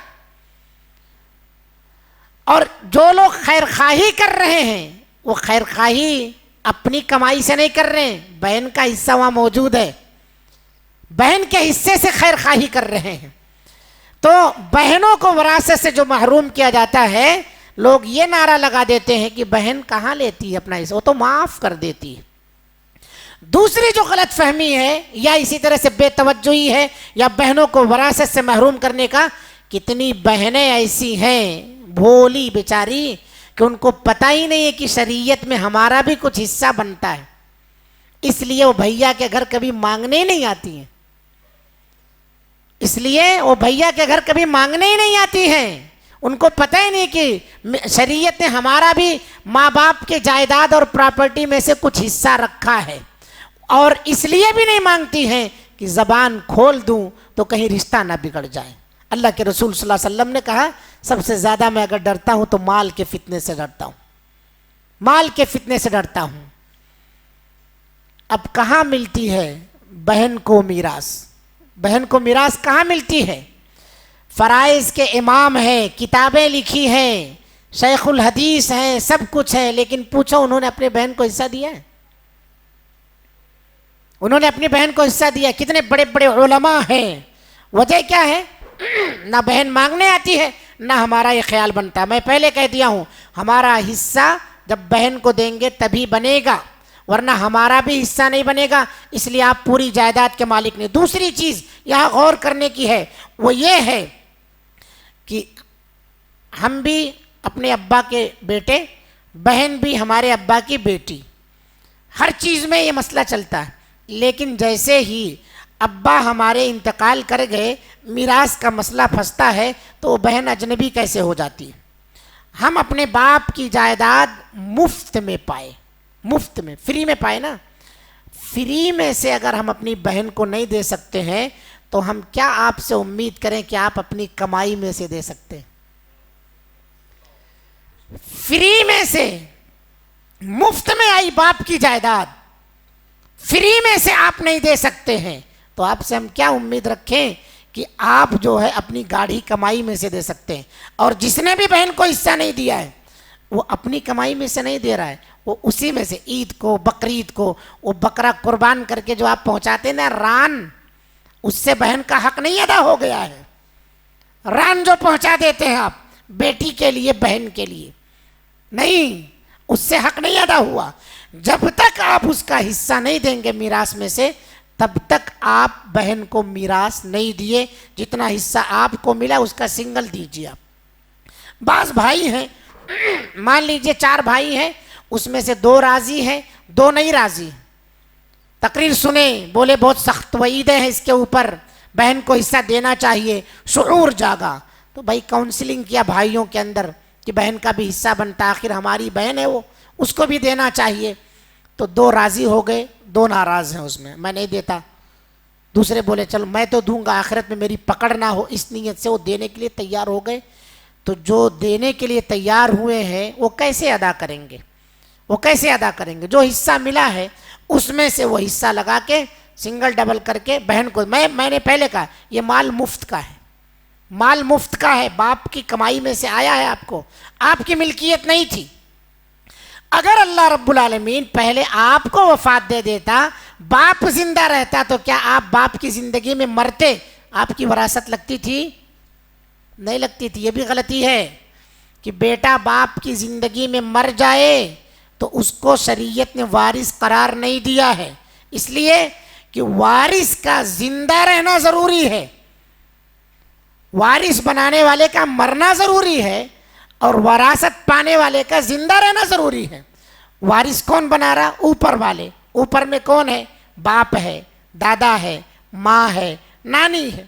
اور جو لوگ خیر خواہی کر رہے ہیں وہ خیر خواہی اپنی کمائی سے نہیں کر رہے ہیں، بہن کا حصہ وہاں موجود ہے، بہن کے حصے سے خیر خواہی کر رہے ہیں. تو بہنوں کو وراثت سے جو محروم کیا جاتا ہے، لوگ یہ نعرہ لگا دیتے ہیں کہ بہن کہاں لیتی ہے اپنا حصہ، وہ تو معاف کر دیتی ہے. دوسری جو غلط فہمی ہے یا اسی طرح سے بے توجہی ہے یا بہنوں کو وراثت سے محروم کرنے کا، کتنی بہنیں ایسی ہیں بھولی بیچاری کہ ان کو پتہ ہی نہیں ہے کہ شریعت میں ہمارا بھی کچھ حصہ بنتا ہے، اس لیے وہ بھیا کے گھر کبھی مانگنے ہی نہیں آتی ہیں، اس لیے وہ بھیا کے گھر کبھی مانگنے ہی نہیں آتی ہیں. ان کو پتہ ہی نہیں کہ شریعت نے ہمارا بھی ماں باپ کے جائیداد اور پراپرٹی میں سے کچھ حصہ رکھا ہے، اور اس لیے بھی نہیں مانگتی ہیں کہ زبان کھول دوں تو کہیں رشتہ نہ بگڑ جائے. اللہ کے رسول صلی اللہ علیہ وسلم نے کہا سب سے زیادہ میں اگر ڈرتا ہوں تو مال کے فتنے سے ڈرتا ہوں، مال کے فتنے سے ڈرتا ہوں. اب کہاں ملتی ہے بہن کو میراث؟ بہن کو میراث کہاں ملتی ہے؟ فرائض کے امام ہیں، کتابیں لکھی ہیں، شیخ الحدیث ہیں، سب کچھ ہے، لیکن پوچھو انہوں نے اپنے بہن کو حصہ دیا ہے؟ انہوں نے اپنی بہن کو حصہ دیا؟ کتنے بڑے بڑے علماء ہیں، وجہ کیا ہے؟ نہ بہن مانگنے آتی ہے نہ ہمارا یہ خیال بنتا. میں پہلے کہہ دیا ہوں ہمارا حصہ جب بہن کو دیں گے تبھی بنے گا, ورنہ ہمارا بھی حصہ نہیں بنے گا, اس لیے آپ پوری جائیداد کے مالک نہیں. دوسری چیز یہاں غور کرنے کی ہے وہ یہ ہے کہ ہم بھی اپنے ابا کے بیٹے, بہن بھی ہمارے ابا کی بیٹی, ہر چیز میں یہ مسئلہ چلتا ہے. لیکن جیسے ہی ابا ہمارے انتقال کر گئے میراث کا مسئلہ پھنستا ہے تو وہ بہن اجنبی کیسے ہو جاتی ہے. ہم اپنے باپ کی جائیداد مفت میں پائے, مفت میں, فری میں پائے نا. فری میں سے اگر ہم اپنی بہن کو نہیں دے سکتے ہیں تو ہم کیا آپ سے امید کریں کہ آپ اپنی کمائی میں سے دے سکتے ہیں. فری میں سے, مفت میں آئی باپ کی جائیداد, فری میں سے آپ نہیں دے سکتے ہیں تو آپ سے ہم کیا امید رکھیں کہ آپ جو ہے اپنی گاڑھی کمائی میں سے دے سکتے ہیں. اور جس نے بھی بہن کو حصہ نہیں دیا ہے وہ اپنی کمائی میں سے نہیں دے رہا ہے, وہ اسی میں سے عید کو, بقرعید کو وہ بکرا قربان کر کے جو آپ پہنچاتے ہیں نا ران, اس سے بہن کا حق نہیں ادا ہو گیا ہے. ران جو پہنچا دیتے ہیں آپ بیٹی کے لیے, بہن کے لیے, نہیں, اس سے حق نہیں ادا ہوا. جب تک آپ اس کا حصہ نہیں دیں گے میراث میں سے تب تک آپ بہن کو میراث نہیں دیے. جتنا حصہ آپ کو ملا اس کا سنگل دیجیے آپ. بعض بھائی ہیں, مان لیجئے 4 بھائی ہیں, اس میں سے 2 راضی ہیں, 2 نہیں راضی. تقریر سنیں, بولے بہت سخت وعیدیں ہیں اس کے اوپر, بہن کو حصہ دینا چاہیے, شعور جاگا. تو بھائی کاؤنسلنگ کیا بھائیوں کے اندر کہ بہن کا بھی حصہ بنتا, آخر ہماری بہن ہے وہ, اس کو بھی دینا چاہیے. تو 2 راضی ہو گئے, 2 ناراض ہیں اس میں نہیں دیتا. دوسرے بولے چلو میں تو دوں گا, آخرت میں میری پکڑ نہ ہو, اس نیت سے وہ دینے کے لیے تیار ہو گئے. تو جو دینے کے لیے تیار ہوئے ہیں وہ کیسے ادا کریں گے, وہ کیسے ادا کریں گے؟ جو حصہ ملا ہے اس میں سے وہ حصہ لگا کے سنگل ڈبل کر کے بہن کو, میں نے پہلے کہا یہ مال مفت کا ہے, مال مفت کا ہے, باپ کی کمائی میں سے آیا ہے, آپ کو, آپ کی ملکیت نہیں تھی. اگر اللہ رب العالمین پہلے آپ کو وفات دے دیتا, باپ زندہ رہتا, تو کیا آپ باپ کی زندگی میں مرتے آپ کی وراثت لگتی تھی؟ نہیں لگتی تھی. یہ بھی غلطی ہے کہ بیٹا باپ کی زندگی میں مر جائے تو اس کو شریعت نے وارث قرار نہیں دیا ہے, اس لیے کہ وارث کا زندہ رہنا ضروری ہے, وارث بنانے والے کا مرنا ضروری ہے, اور وراثت پانے والے کا زندہ رہنا ضروری ہے. وارث کون بنا رہا؟ اوپر والے. اوپر میں کون ہے؟ باپ ہے, دادا ہے, ماں ہے, نانی ہے,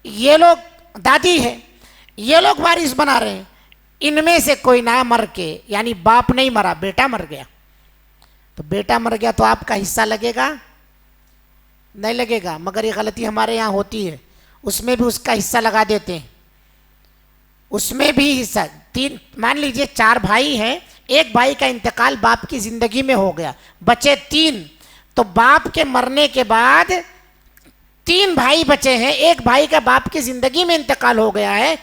یہ لوگ, دادی ہے, یہ لوگ وارث بنا رہے ہیں. ان میں سے کوئی نہ مر کے, یعنی باپ نہیں مرا, بیٹا مر گیا, تو بیٹا مر گیا تو آپ کا حصہ لگے گا؟ نہیں لگے گا. مگر یہ غلطی ہمارے یہاں ہوتی ہے, اس میں بھی اس کا حصہ لگا دیتے ہیں, اس میں بھی حصہ. 3 مان لیجئے 4 بھائی ہیں, ایک بھائی کا انتقال باپ کی زندگی میں ہو گیا, بچے 3, تو باپ کے مرنے کے بعد 3 بھائی بچے ہیں, ایک بھائی کا باپ کی زندگی میں انتقال ہو گیا ہے,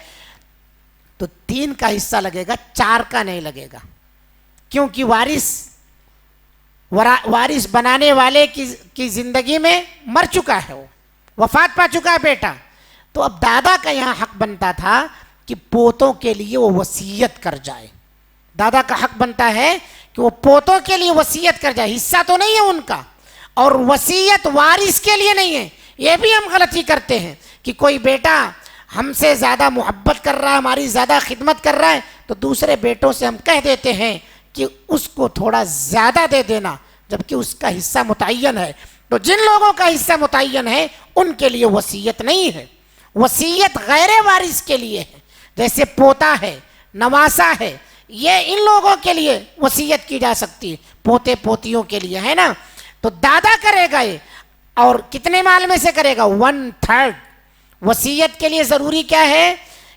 تو 3 کا حصہ لگے گا, 4 کا نہیں لگے گا, کیونکہ وارث بنانے والے کی زندگی میں مر چکا ہے, وہ وفات پا چکا ہے بیٹا. تو اب دادا کا یہاں حق بنتا تھا کہ پوتوں کے لیے وہ وصیت کر جائے. دادا کا حق بنتا ہے کہ وہ پوتوں کے لیے وصیت کر جائے, حصہ تو نہیں ہے ان کا, اور وصیت وارث کے لیے نہیں ہے. یہ بھی ہم غلطی کرتے ہیں کہ کوئی بیٹا ہم سے زیادہ محبت کر رہا ہے, ہماری زیادہ خدمت کر رہا ہے, تو دوسرے بیٹوں سے ہم کہہ دیتے ہیں کہ اس کو تھوڑا زیادہ دے دینا, جبکہ اس کا حصہ متعین ہے. تو جن لوگوں کا حصہ متعین ہے ان کے لیے وصیت نہیں ہے, وصیت غیر وارث کے لیے ہے. جیسے پوتا ہے, نواسا ہے, یہ ان لوگوں کے لیے وصیت کی جا سکتی ہے, پوتے پوتیوں کے لیے, ہے نا. تو دادا کرے گا یہ, اور کتنے مال میں سے کرے گا؟ 1/3. وصیت کے لیے ضروری کیا ہے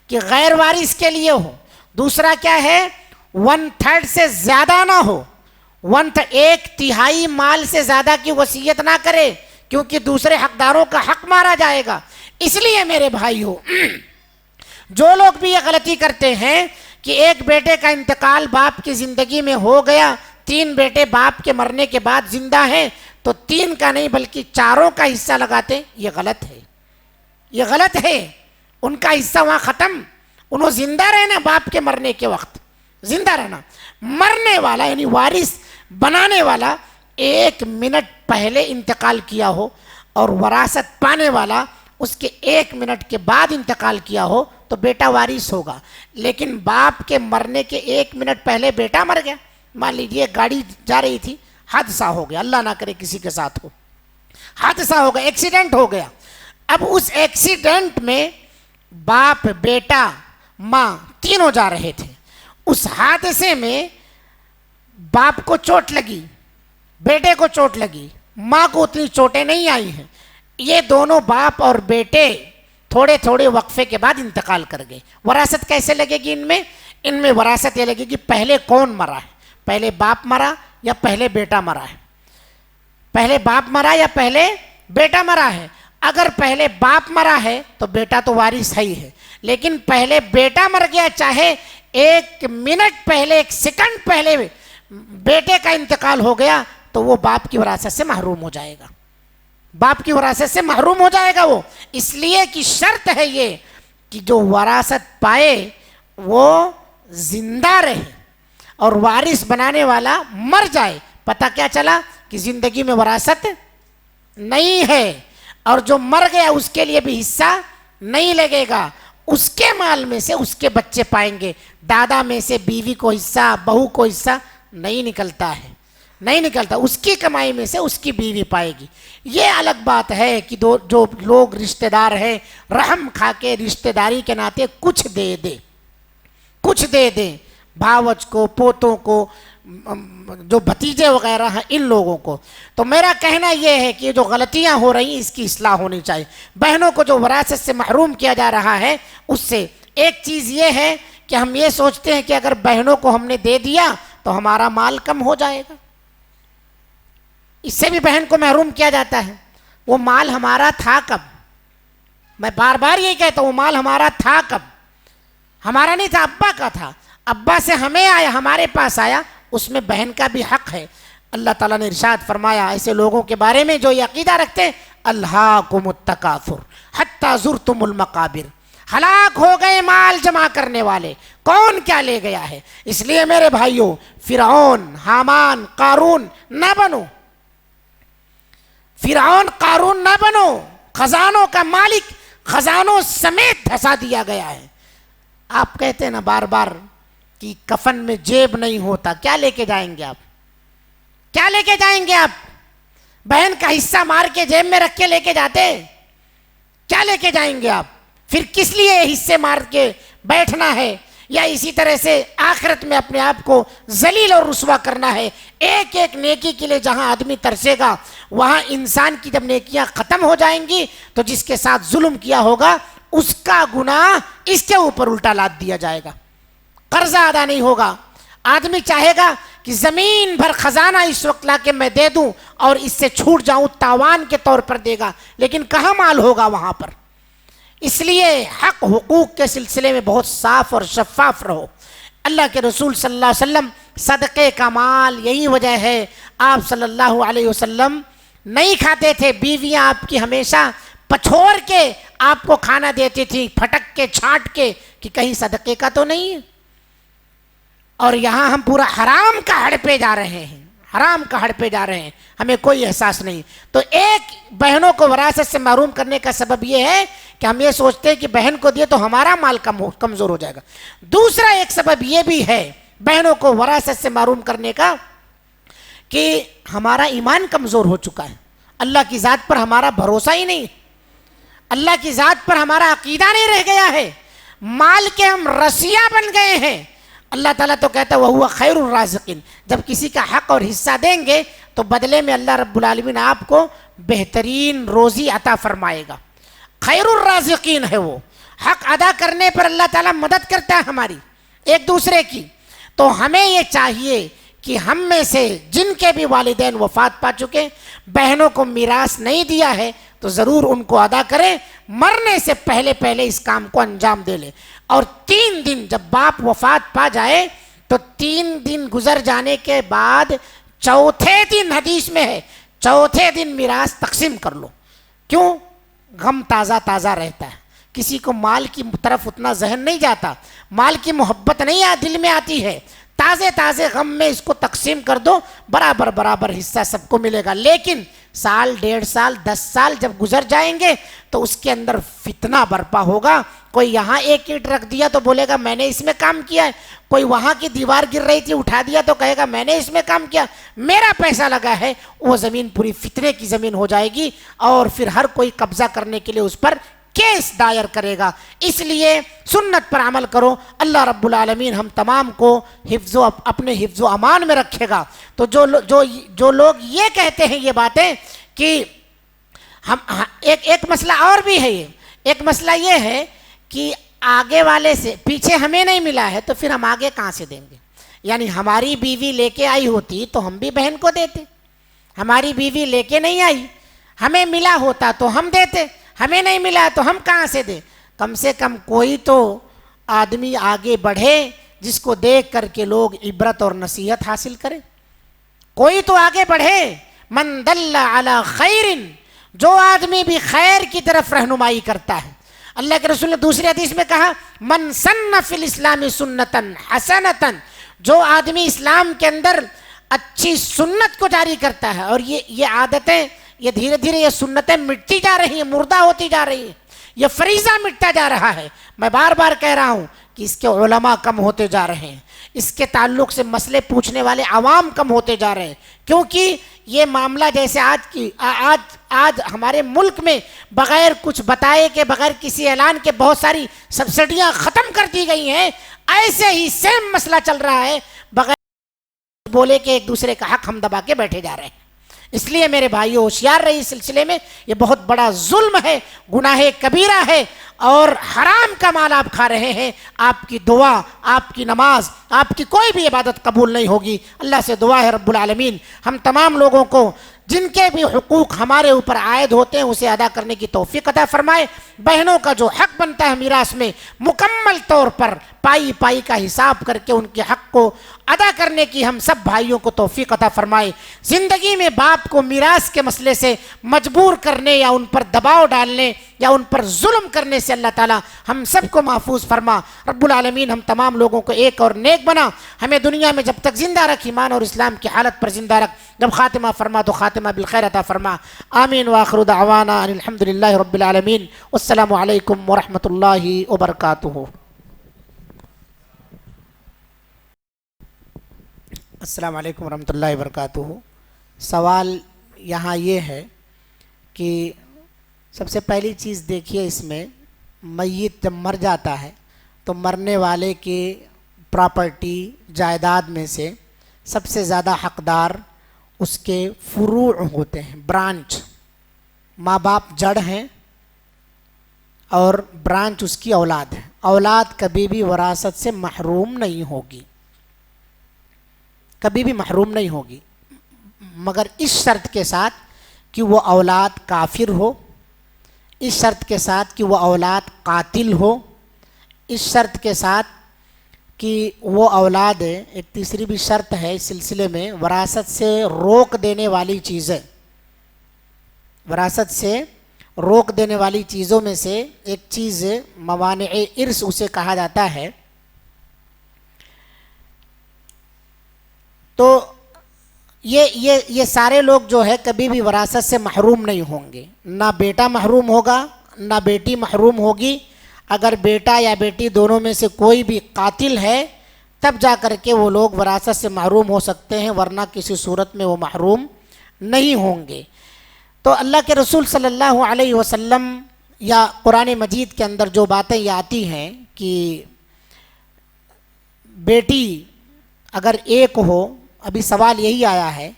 کہ غیر وارث کے لیے ہو. دوسرا کیا ہے؟ 1/3 سے زیادہ نہ ہو, 1/3 مال سے زیادہ کی وصیت نہ کرے, کیونکہ دوسرے حقداروں کا حق مارا جائے گا. اس لیے میرے بھائیو, جو لوگ بھی یہ غلطی کرتے ہیں کہ ایک بیٹے کا انتقال باپ کی زندگی میں ہو گیا, 3 بیٹے باپ کے مرنے کے بعد زندہ ہیں, تو 3 کا نہیں بلکہ 4 کا حصہ لگاتے, یہ غلط ہے, یہ غلط ہے. ان کا حصہ وہاں ختم, انہوں زندہ رہنا باپ کے مرنے کے وقت، زندہ رہنا، مرنے والا یعنی وارث بنانے والا 1 منٹ پہلے انتقال کیا ہو اور وراثت پانے والا اس کے 1 منٹ کے بعد انتقال کیا ہو تو بیٹا وارث ہوگا. لیکن باپ کے مرنے کے 1 منٹ پہلے بیٹا مر گیا، مان لیجیے گاڑی جا رہی تھی، حادثہ ہو گیا، اللہ نہ کرے کسی کے ساتھ ہو، حادثہ ہو گیا، ایکسیڈنٹ ہو گیا. اب اس ایکسیڈنٹ میں باپ، بیٹا، ماں تینوں جا رہے تھے. اس حادثے میں باپ کو چوٹ لگی، بیٹے کو چوٹ لگی، ماں کو اتنی چوٹیں نہیں آئی ہیں. یہ دونوں باپ اور بیٹے تھوڑے تھوڑے وقفے کے بعد انتقال کر گئے. وراثت کیسے لگے گی ان میں وراثت یہ لگے گی پہلے کون مرا ہے، پہلے باپ مرا یا پہلے بیٹا مرا ہے، پہلے باپ مرا یا پہلے بیٹا مرا ہے. اگر پہلے باپ مرا ہے تو بیٹا تو وارث ہی ہے، لیکن پہلے بیٹا مر گیا، چاہے 1 منٹ پہلے، 1 سیکنڈ پہلے بیٹے کا انتقال ہو گیا تو وہ باپ کی وراثت سے محروم ہو جائے گا، باپ کی وراثت سے محروم ہو جائے گا. وہ اس لیے کہ شرط ہے یہ کہ جو وراثت پائے وہ زندہ رہے اور وارث بنانے والا مر جائے. پتہ کیا چلا کہ زندگی میں وراثت نہیں ہے، اور جو مر گیا اس کے لیے بھی حصہ نہیں لگے گا. اس کے مال میں سے اس کے بچے پائیں گے، دادا میں سے بیوی کو حصہ، بہو کو حصہ نہیں نکلتا ہے، نہیں نکلتا. اس کی کمائی میں سے اس کی بیوی پائے گی. یہ الگ بات ہے کہ جو لوگ رشتہ دار ہیں رحم کھا کے رشتہ داری کے ناطے کچھ دے دیں بھاوج کو، پوتوں کو، جو بھتیجے وغیرہ ہیں ان لوگوں کو. تو میرا کہنا یہ ہے کہ جو غلطیاں ہو رہی ہیں اس کی اصلاح ہونی چاہیے. بہنوں کو جو وراثت سے محروم کیا جا رہا ہے اس سے ایک چیز یہ ہے کہ ہم یہ سوچتے ہیں کہ اگر بہنوں کو ہم نے دے دیا تو ہمارا مال کم ہو جائے گا. اس سے بھی بہن کو محروم کیا جاتا ہے. وہ مال ہمارا تھا کب؟ میں بار بار یہ کہتا ہوں، وہ مال ہمارا تھا کب؟ ہمارا نہیں تھا، ابا کا تھا. ابا سے ہمیں آیا، ہمارے پاس آیا، اس میں بہن کا بھی حق ہے. اللہ تعالیٰ نے ارشاد فرمایا ایسے لوگوں کے بارے میں جو یہ عقیدہ رکھتے ہیں، الہاکم التکاثر حتی زرتم المقابر، ہلاک ہو گئے مال جمع کرنے والے، کون کیا لے گیا ہے. اس لیے میرے بھائیوں، فرعون، حامان، قارون نہ بنو، فرعون قارون نہ بنو. خزانوں کا مالک خزانوں سمیت دھسا دیا گیا ہے. آپ کہتے ہیں نا بار بار کہ کفن میں جیب نہیں ہوتا، کیا لے کے جائیں گے آپ؟ کیا لے کے جائیں گے آپ؟ بہن کا حصہ مار کے جیب میں رکھ کے لے کے جاتے، کیا لے کے جائیں گے آپ؟ پھر کس لیے حصے مار کے بیٹھنا ہے، یا اسی طرح سے آخرت میں اپنے آپ کو ذلیل اور رسوا کرنا ہے؟ ایک ایک نیکی کے لیے جہاں آدمی ترسے گا، وہاں انسان کی جب نیکیاں ختم ہو جائیں گی تو جس کے ساتھ ظلم کیا ہوگا اس کا گناہ اس کے اوپر الٹا لاد دیا جائے گا، قرضہ ادا نہیں ہوگا. آدمی چاہے گا کہ زمین بھر خزانہ اس وقت لا کے میں دے دوں اور اس سے چھوٹ جاؤں، تاوان کے طور پر دے گا، لیکن کہاں مال ہوگا وہاں پر. اس لیے حق حقوق کے سلسلے میں بہت صاف اور شفاف رہو. اللہ کے رسول صلی اللہ علیہ وسلم صدقے کا مال، یہی وجہ ہے آپ صلی اللہ علیہ وسلم نہیں کھاتے تھے. بیویاں آپ کی ہمیشہ پچھوڑ کے آپ کو کھانا دیتی تھی، پھٹک کے چھانٹ کے کہ کہیں صدقے کا تو نہیں ہے. اور یہاں ہم پورا حرام کا ہڑپے جا رہے ہیں، حرام کا ہڑپے جا رہے ہیں، ہمیں کوئی احساس نہیں. تو ایک بہنوں کو وراثت سے محروم کرنے کا سبب یہ ہے کہ ہم یہ سوچتے ہیں کہ بہن کو دیے تو ہمارا مال کمزور ہو جائے گا. دوسرا ایک سبب یہ بھی ہے بہنوں کو وراثت سے محروم کرنے کا کہ ہمارا ایمان کمزور ہو چکا ہے. اللہ کی ذات پر ہمارا بھروسہ ہی نہیں، اللہ کی ذات پر ہمارا عقیدہ نہیں رہ گیا ہے، مال کے ہم رسیہ بن گئے ہیں. اللہ تعالیٰ تو کہتا ہے وَهُوَ خَيْرُ الرَّازِقِينَ، جب کسی کا حق اور حصہ دیں گے تو بدلے میں اللہ رب العالمین آپ کو بہترین روزی عطا فرمائے گا. خیر الرازقین ہے وہ، حق ادا کرنے پر اللہ تعالیٰ مدد کرتا ہے ہماری ایک دوسرے کی. تو ہمیں یہ چاہیے کہ ہم میں سے جن کے بھی والدین وفات پا چکے، بہنوں کو میراث نہیں دیا ہے تو ضرور ان کو ادا کریں، مرنے سے پہلے پہلے اس کام کو انجام دے لیں. اور 3 دن جب باپ وفات پا جائے تو 3 دن گزر جانے کے بعد چوتھے دن، حدیث میں ہے، چوتھے دن میراث تقسیم کر لو. کیوں؟ غم تازہ تازہ رہتا ہے کسی کو مال کی طرف اتنا ذہن نہیں جاتا، مال کی محبت نہیں دل میں آتی ہے، تازے تازے غم میں اس کو تقسیم کر دو، برابر برابر حصہ سب کو ملے گا. لیکن سال 1.5 سال 10 سال جب گزر جائیں گے تو اس کے اندر فتنہ برپا ہوگا. کوئی یہاں ایک اینٹ رکھ دیا تو بولے گا میں نے اس میں کام کیا ہے، کوئی وہاں کی دیوار گر رہی تھی اٹھا دیا تو کہے گا میں نے اس میں کام کیا، میرا پیسہ لگا ہے. وہ زمین پوری فتنے کی زمین ہو جائے گی اور پھر ہر کوئی قبضہ کرنے کے لیے اس پر کیس دائر کرے گا. اس لیے سنت پر عمل کرو. اللہ رب العالمین ہم تمام کو اپنے حفظ و امان میں رکھے گا. تو جو لوگ یہ کہتے ہیں یہ باتیں کہ ہم ایک مسئلہ اور بھی ہے، ایک مسئلہ یہ ہے کہ آگے والے سے پیچھے ہمیں نہیں ملا ہے تو پھر ہم آگے کہاں سے دیں گے. یعنی ہماری بیوی لے کے آئی ہوتی تو ہم بھی بہن کو دیتے، ہماری بیوی لے کے نہیں آئی، ہمیں ملا ہوتا تو ہم دیتے، ہمیں نہیں ملا تو ہم کہاں سے دیں. کم سے کم کوئی تو آدمی آگے بڑھے جس کو دیکھ کر کے لوگ عبرت اور نصیحت حاصل کریں. کوئی تو آگے بڑھے. من دل علی خیر، جو آدمی بھی خیر کی طرف رہنمائی کرتا ہے. اللہ کے رسول نے دوسری حدیث میں کہا من سن فی الاسلام سنتا حسنتا، جو آدمی اسلام کے اندر اچھی سنت کو جاری کرتا ہے. اور یہ عادتیں، یہ دھیرے دھیرے یہ سنتیں مٹتی جا رہی ہیں، مردہ ہوتی جا رہی ہیں، یہ فریضہ مٹتا جا رہا ہے. میں بار بار کہہ رہا ہوں کہ اس کے علماء کم ہوتے جا رہے ہیں، اس کے تعلق سے مسئلے پوچھنے والے عوام کم ہوتے جا رہے ہیں. کیونکہ یہ معاملہ جیسے آج ہمارے ملک میں بغیر کچھ بتائے کے، بغیر کسی اعلان کے بہت ساری سبسڈیاں ختم کر دی گئی ہیں، ایسے ہی سیم مسئلہ چل رہا ہے، بغیر بولے کہ ایک دوسرے کا حق ہم دبا کے بیٹھے جا رہے ہیں. اس لیے میرے بھائیو ہوشیار رہی اس سلسلے میں. یہ بہت بڑا ظلم ہے، گناہ کبیرہ ہے، اور حرام کا مال آپ کھا رہے ہیں. آپ کی دعا، آپ کی نماز، آپ کی کوئی بھی عبادت قبول نہیں ہوگی. اللہ سے دعا ہے رب العالمین ہم تمام لوگوں کو جن کے بھی حقوق ہمارے اوپر عائد ہوتے ہیں اسے ادا کرنے کی توفیق عطا فرمائے. بہنوں کا جو حق بنتا ہے میراث میں مکمل طور پر پائی پائی کا حساب کر کے ان کے حق کو ادا کرنے کی ہم سب بھائیوں کو توفیق عطا فرمائے. زندگی میں باپ کو میراث کے مسئلے سے مجبور کرنے یا ان پر دباؤ ڈالنے یا ان پر ظلم کرنے سے اللہ تعالی ہم سب کو محفوظ فرما. رب العالمین ہم تمام لوگوں کو ایک اور نیک بنا. ہمیں دنیا میں جب تک زندہ رکھ، ایمان اور اسلام کی حالت پر زندہ رکھ. جب خاتمہ فرما تو خاتمہ بالخیر عطا فرما. آمین وآخر دعوانا ان الحمدللہ رب العالمین. والسلام علیکم ورحمۃ اللہ وبرکاتہ. السلام علیکم ورحمۃ اللہ وبرکاتہ. سوال یہاں یہ ہے کہ سب سے پہلی چیز دیکھیے، اس میں میت جب مر جاتا ہے تو مرنے والے کی پراپرٹی جائیداد میں سے سب سے زیادہ حقدار اس کے فروع ہوتے ہیں، برانچ. ماں باپ جڑ ہیں اور برانچ اس کی اولاد ہے. اولاد کبھی بھی وراثت سے محروم نہیں ہوگی، کبھی بھی محروم نہیں ہوگی، مگر اس شرط کے ساتھ کہ وہ اولاد کافر ہو، اس شرط کے ساتھ کہ وہ اولاد قاتل ہو، اس شرط کے ساتھ کہ وہ اولاد، ایک تیسری بھی شرط ہے اس سلسلے میں، وراثت سے روک دینے والی چیزیں، وراثت سے روک دینے والی چیزوں میں سے ایک چیز موانع ارث اسے کہا جاتا ہے. تو یہ سارے لوگ جو ہے کبھی بھی وراثت سے محروم نہیں ہوں گے. نہ بیٹا محروم ہوگا نہ بیٹی محروم ہوگی. اگر بیٹا یا بیٹی دونوں میں سے کوئی بھی قاتل ہے تب جا کر کے وہ لوگ وراثت سے محروم ہو سکتے ہیں، ورنہ کسی صورت میں وہ محروم نہیں ہوں گے. تو اللہ کے رسول صلی اللہ علیہ وسلم یا قرآن مجید کے اندر جو باتیں یہ آتی ہیں کہ بیٹی اگر ایک ہو، ابھی سوال یہی آیا ہے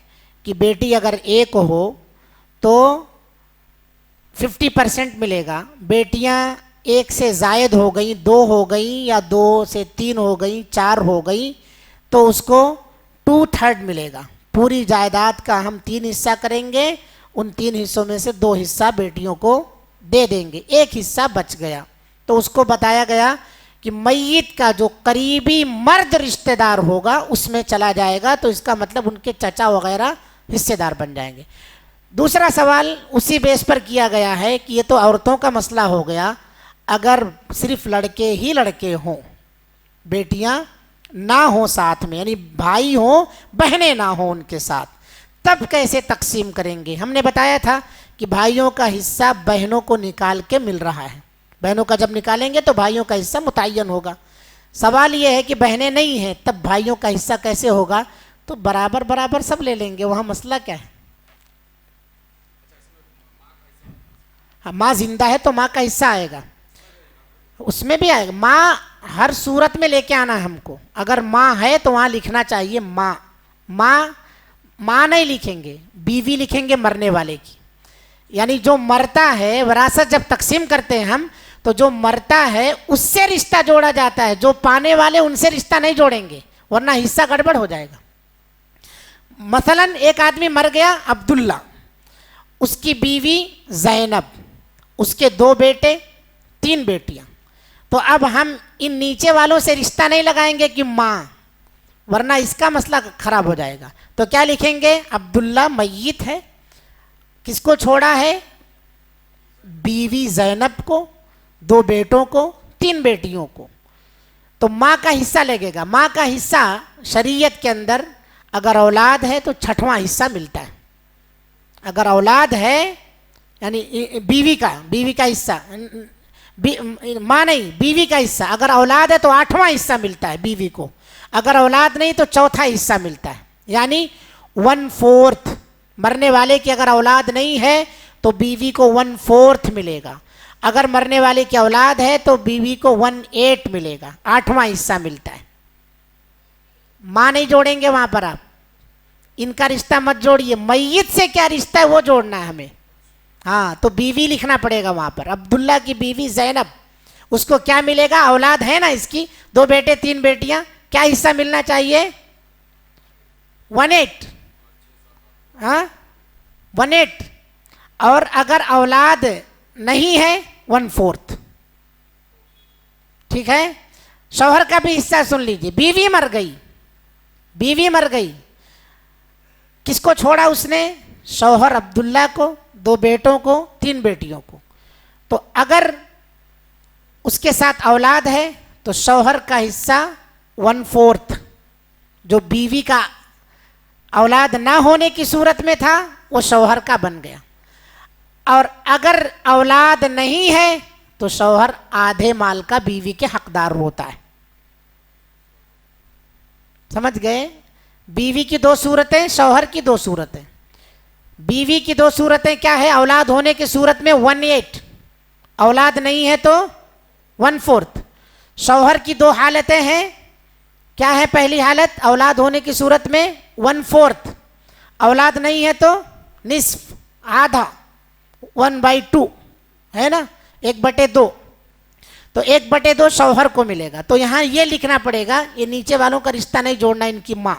کہ بیٹی اگر ایک ہو تو 50% ملے گا، بیٹیاں ایک سے زائد ہو گئیں، 2 ہو گئیں یا 2 سے 3 ہو گئیں، 4 ہو گئیں تو اس کو 2/3 ملے گا. پوری جائیداد کا ہم 3 حصہ کریں گے، ان 3 حصوں میں سے 2 حصہ بیٹیوں کو دے دیں گے، 1 حصہ بچ گیا. تو اس کو بتایا گیا کہ میت کا جو قریبی مرد رشتہ دار ہوگا اس میں چلا جائے گا، تو اس کا مطلب ان کے چچا وغیرہ حصے دار بن جائیں گے. دوسرا سوال اسی بیس پر کیا گیا ہے کہ یہ تو عورتوں کا مسئلہ ہو گیا، اگر صرف لڑکے ہی لڑکے ہوں، بیٹیاں نہ ہوں ساتھ میں، یعنی بھائی ہوں بہنیں نہ ہوں ان کے ساتھ، تب کیسے تقسیم کریں گے؟ ہم نے بتایا تھا کہ بھائیوں کا حصہ بہنوں کو نکال کے مل رہا ہے، بہنوں کا جب نکالیں گے تو بھائیوں کا حصہ متعین ہوگا۔ سوال یہ ہے کہ بہنیں نہیں ہیں تب بھائیوں کا حصہ کیسے ہوگا؟ تو برابر برابر سب لے لیں گے، وہاں مسئلہ کیا ہے؟ ہاں، ماں زندہ ہے تو ماں کا حصہ آئے گا، اس میں بھی آئے گا۔ ماں ہر صورت میں لے کے آنا ہے ہم کو، اگر ماں ہے تو وہاں لکھنا چاہیے ماں، ماں نہیں لکھیں گے، بیوی لکھیں گے مرنے والے کی، یعنی جو مرتا ہے، وراثت جب تقسیم کرتے ہیں ہم تو جو مرتا ہے اس سے رشتہ جوڑا جاتا ہے، جو پانے والے ان سے رشتہ نہیں جوڑیں گے ورنہ حصہ گڑبڑ ہو جائے گا۔ مثلا ایک آدمی مر گیا عبداللہ، اس کی بیوی زینب، اس کے 2 بیٹے 3 بیٹیاں، تو اب ہم ان نیچے والوں سے رشتہ نہیں لگائیں گے کہ ماں، ورنہ اس کا مسئلہ خراب ہو جائے گا۔ تو کیا لکھیں گے؟ عبداللہ میت ہے، کس کو چھوڑا ہے؟ بیوی زینب کو، 2 بیٹوں کو، 3 بیٹیوں کو، تو ماں کا حصہ لگے گا۔ ماں کا حصہ شریعت کے اندر اگر اولاد ہے تو 6واں حصہ ملتا ہے، اگر اولاد ہے یعنی بیوی کا حصہ، ماں نہیں بیوی کا حصہ، اگر اولاد ہے تو 8واں حصہ ملتا ہے بیوی کو، اگر اولاد نہیں تو 4تھا حصہ ملتا ہے، یعنی 1/4۔ مرنے والے کی اگر اولاد نہیں ہے تو بیوی کو 1/4 ملے گا، اگر مرنے والے کی اولاد ہے تو بیوی کو 1/8 ملے گا، 8واں حصہ ملتا ہے۔ ماں نہیں جوڑیں گے وہاں پر، آپ ان کا رشتہ مت جوڑیے، میت سے کیا رشتہ ہے وہ جوڑنا ہے ہمیں۔ ہاں، تو بیوی لکھنا پڑے گا وہاں پر، عبداللہ کی بیوی زینب، اس کو کیا ملے گا؟ اولاد ہے نا اس کی، 2 بیٹے 3 بیٹیاں، کیا حصہ ملنا چاہیے؟ 1/8، ہاں 1/8، اور اگر اولاد نہیں ہے 1/4۔ ٹھیک ہے؟ شوہر کا بھی حصہ سن لیجیے، بیوی مر گئی، کس کو چھوڑا اس نے؟ شوہر عبداللہ کو، 2 بیٹوں کو، 3 بیٹیوں کو، تو اگر اس کے ساتھ اولاد ہے تو شوہر کا حصہ 1/4، جو بیوی کا اولاد نہ ہونے کی صورت میں تھا وہ شوہر کا بن گیا، اور اگر اولاد نہیں ہے تو شوہر آدھے مال کا بیوی کے حقدار ہوتا ہے۔ سمجھ گئے؟ بیوی کی 2 صورتیں، شوہر کی 2 صورتیں۔ بیوی کی 2 صورتیں کیا ہے؟ اولاد ہونے کی صورت میں 1/8، اولاد نہیں ہے تو 1/4۔ شوہر کی 2 حالتیں ہیں، کیا ہے؟ پہلی حالت اولاد ہونے کی صورت میں 1/4، اولاد نہیں ہے تو نصف، آدھا، 1/2 ہے نا، 1/2، تو 1/2 شوہر کو ملے گا۔ تو یہاں یہ لکھنا پڑے گا، یہ نیچے والوں کا رشتہ نہیں جوڑنا ان کی ماں،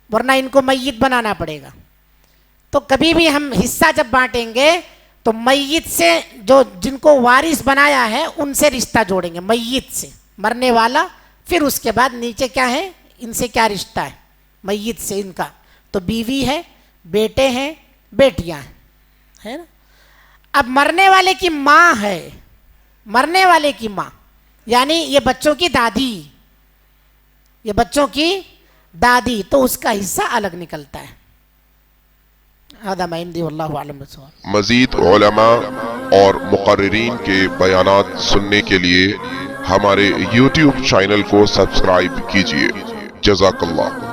ورنہ ان کو میت بنانا پڑے گا۔ تو کبھی بھی ہم حصہ جب بانٹیں گے تو میت سے، جو جن کو وارث بنایا ہے ان سے رشتہ جوڑیں گے، میت سے، مرنے والا، پھر اس کے بعد نیچے کیا ہے؟ ان سے کیا رشتہ ہے؟ میت سے ان کا، تو بیوی ہے، بیٹے ہیں، بیٹیاں ہیں، ہے نا۔ اب مرنے والے کی ماں ہے، مرنے والے کی ماں یعنی یہ بچوں کی دادی، یہ بچوں کی دادی، تو اس کا حصہ الگ نکلتا ہے۔ هذا ما عندي والله اعلم بالصواب۔ مزید علماء اور مقررین کے بیانات سننے کے لیے ہمارے YouTube چینل کو سبسکرائب کیجیے۔ جزاک اللہ۔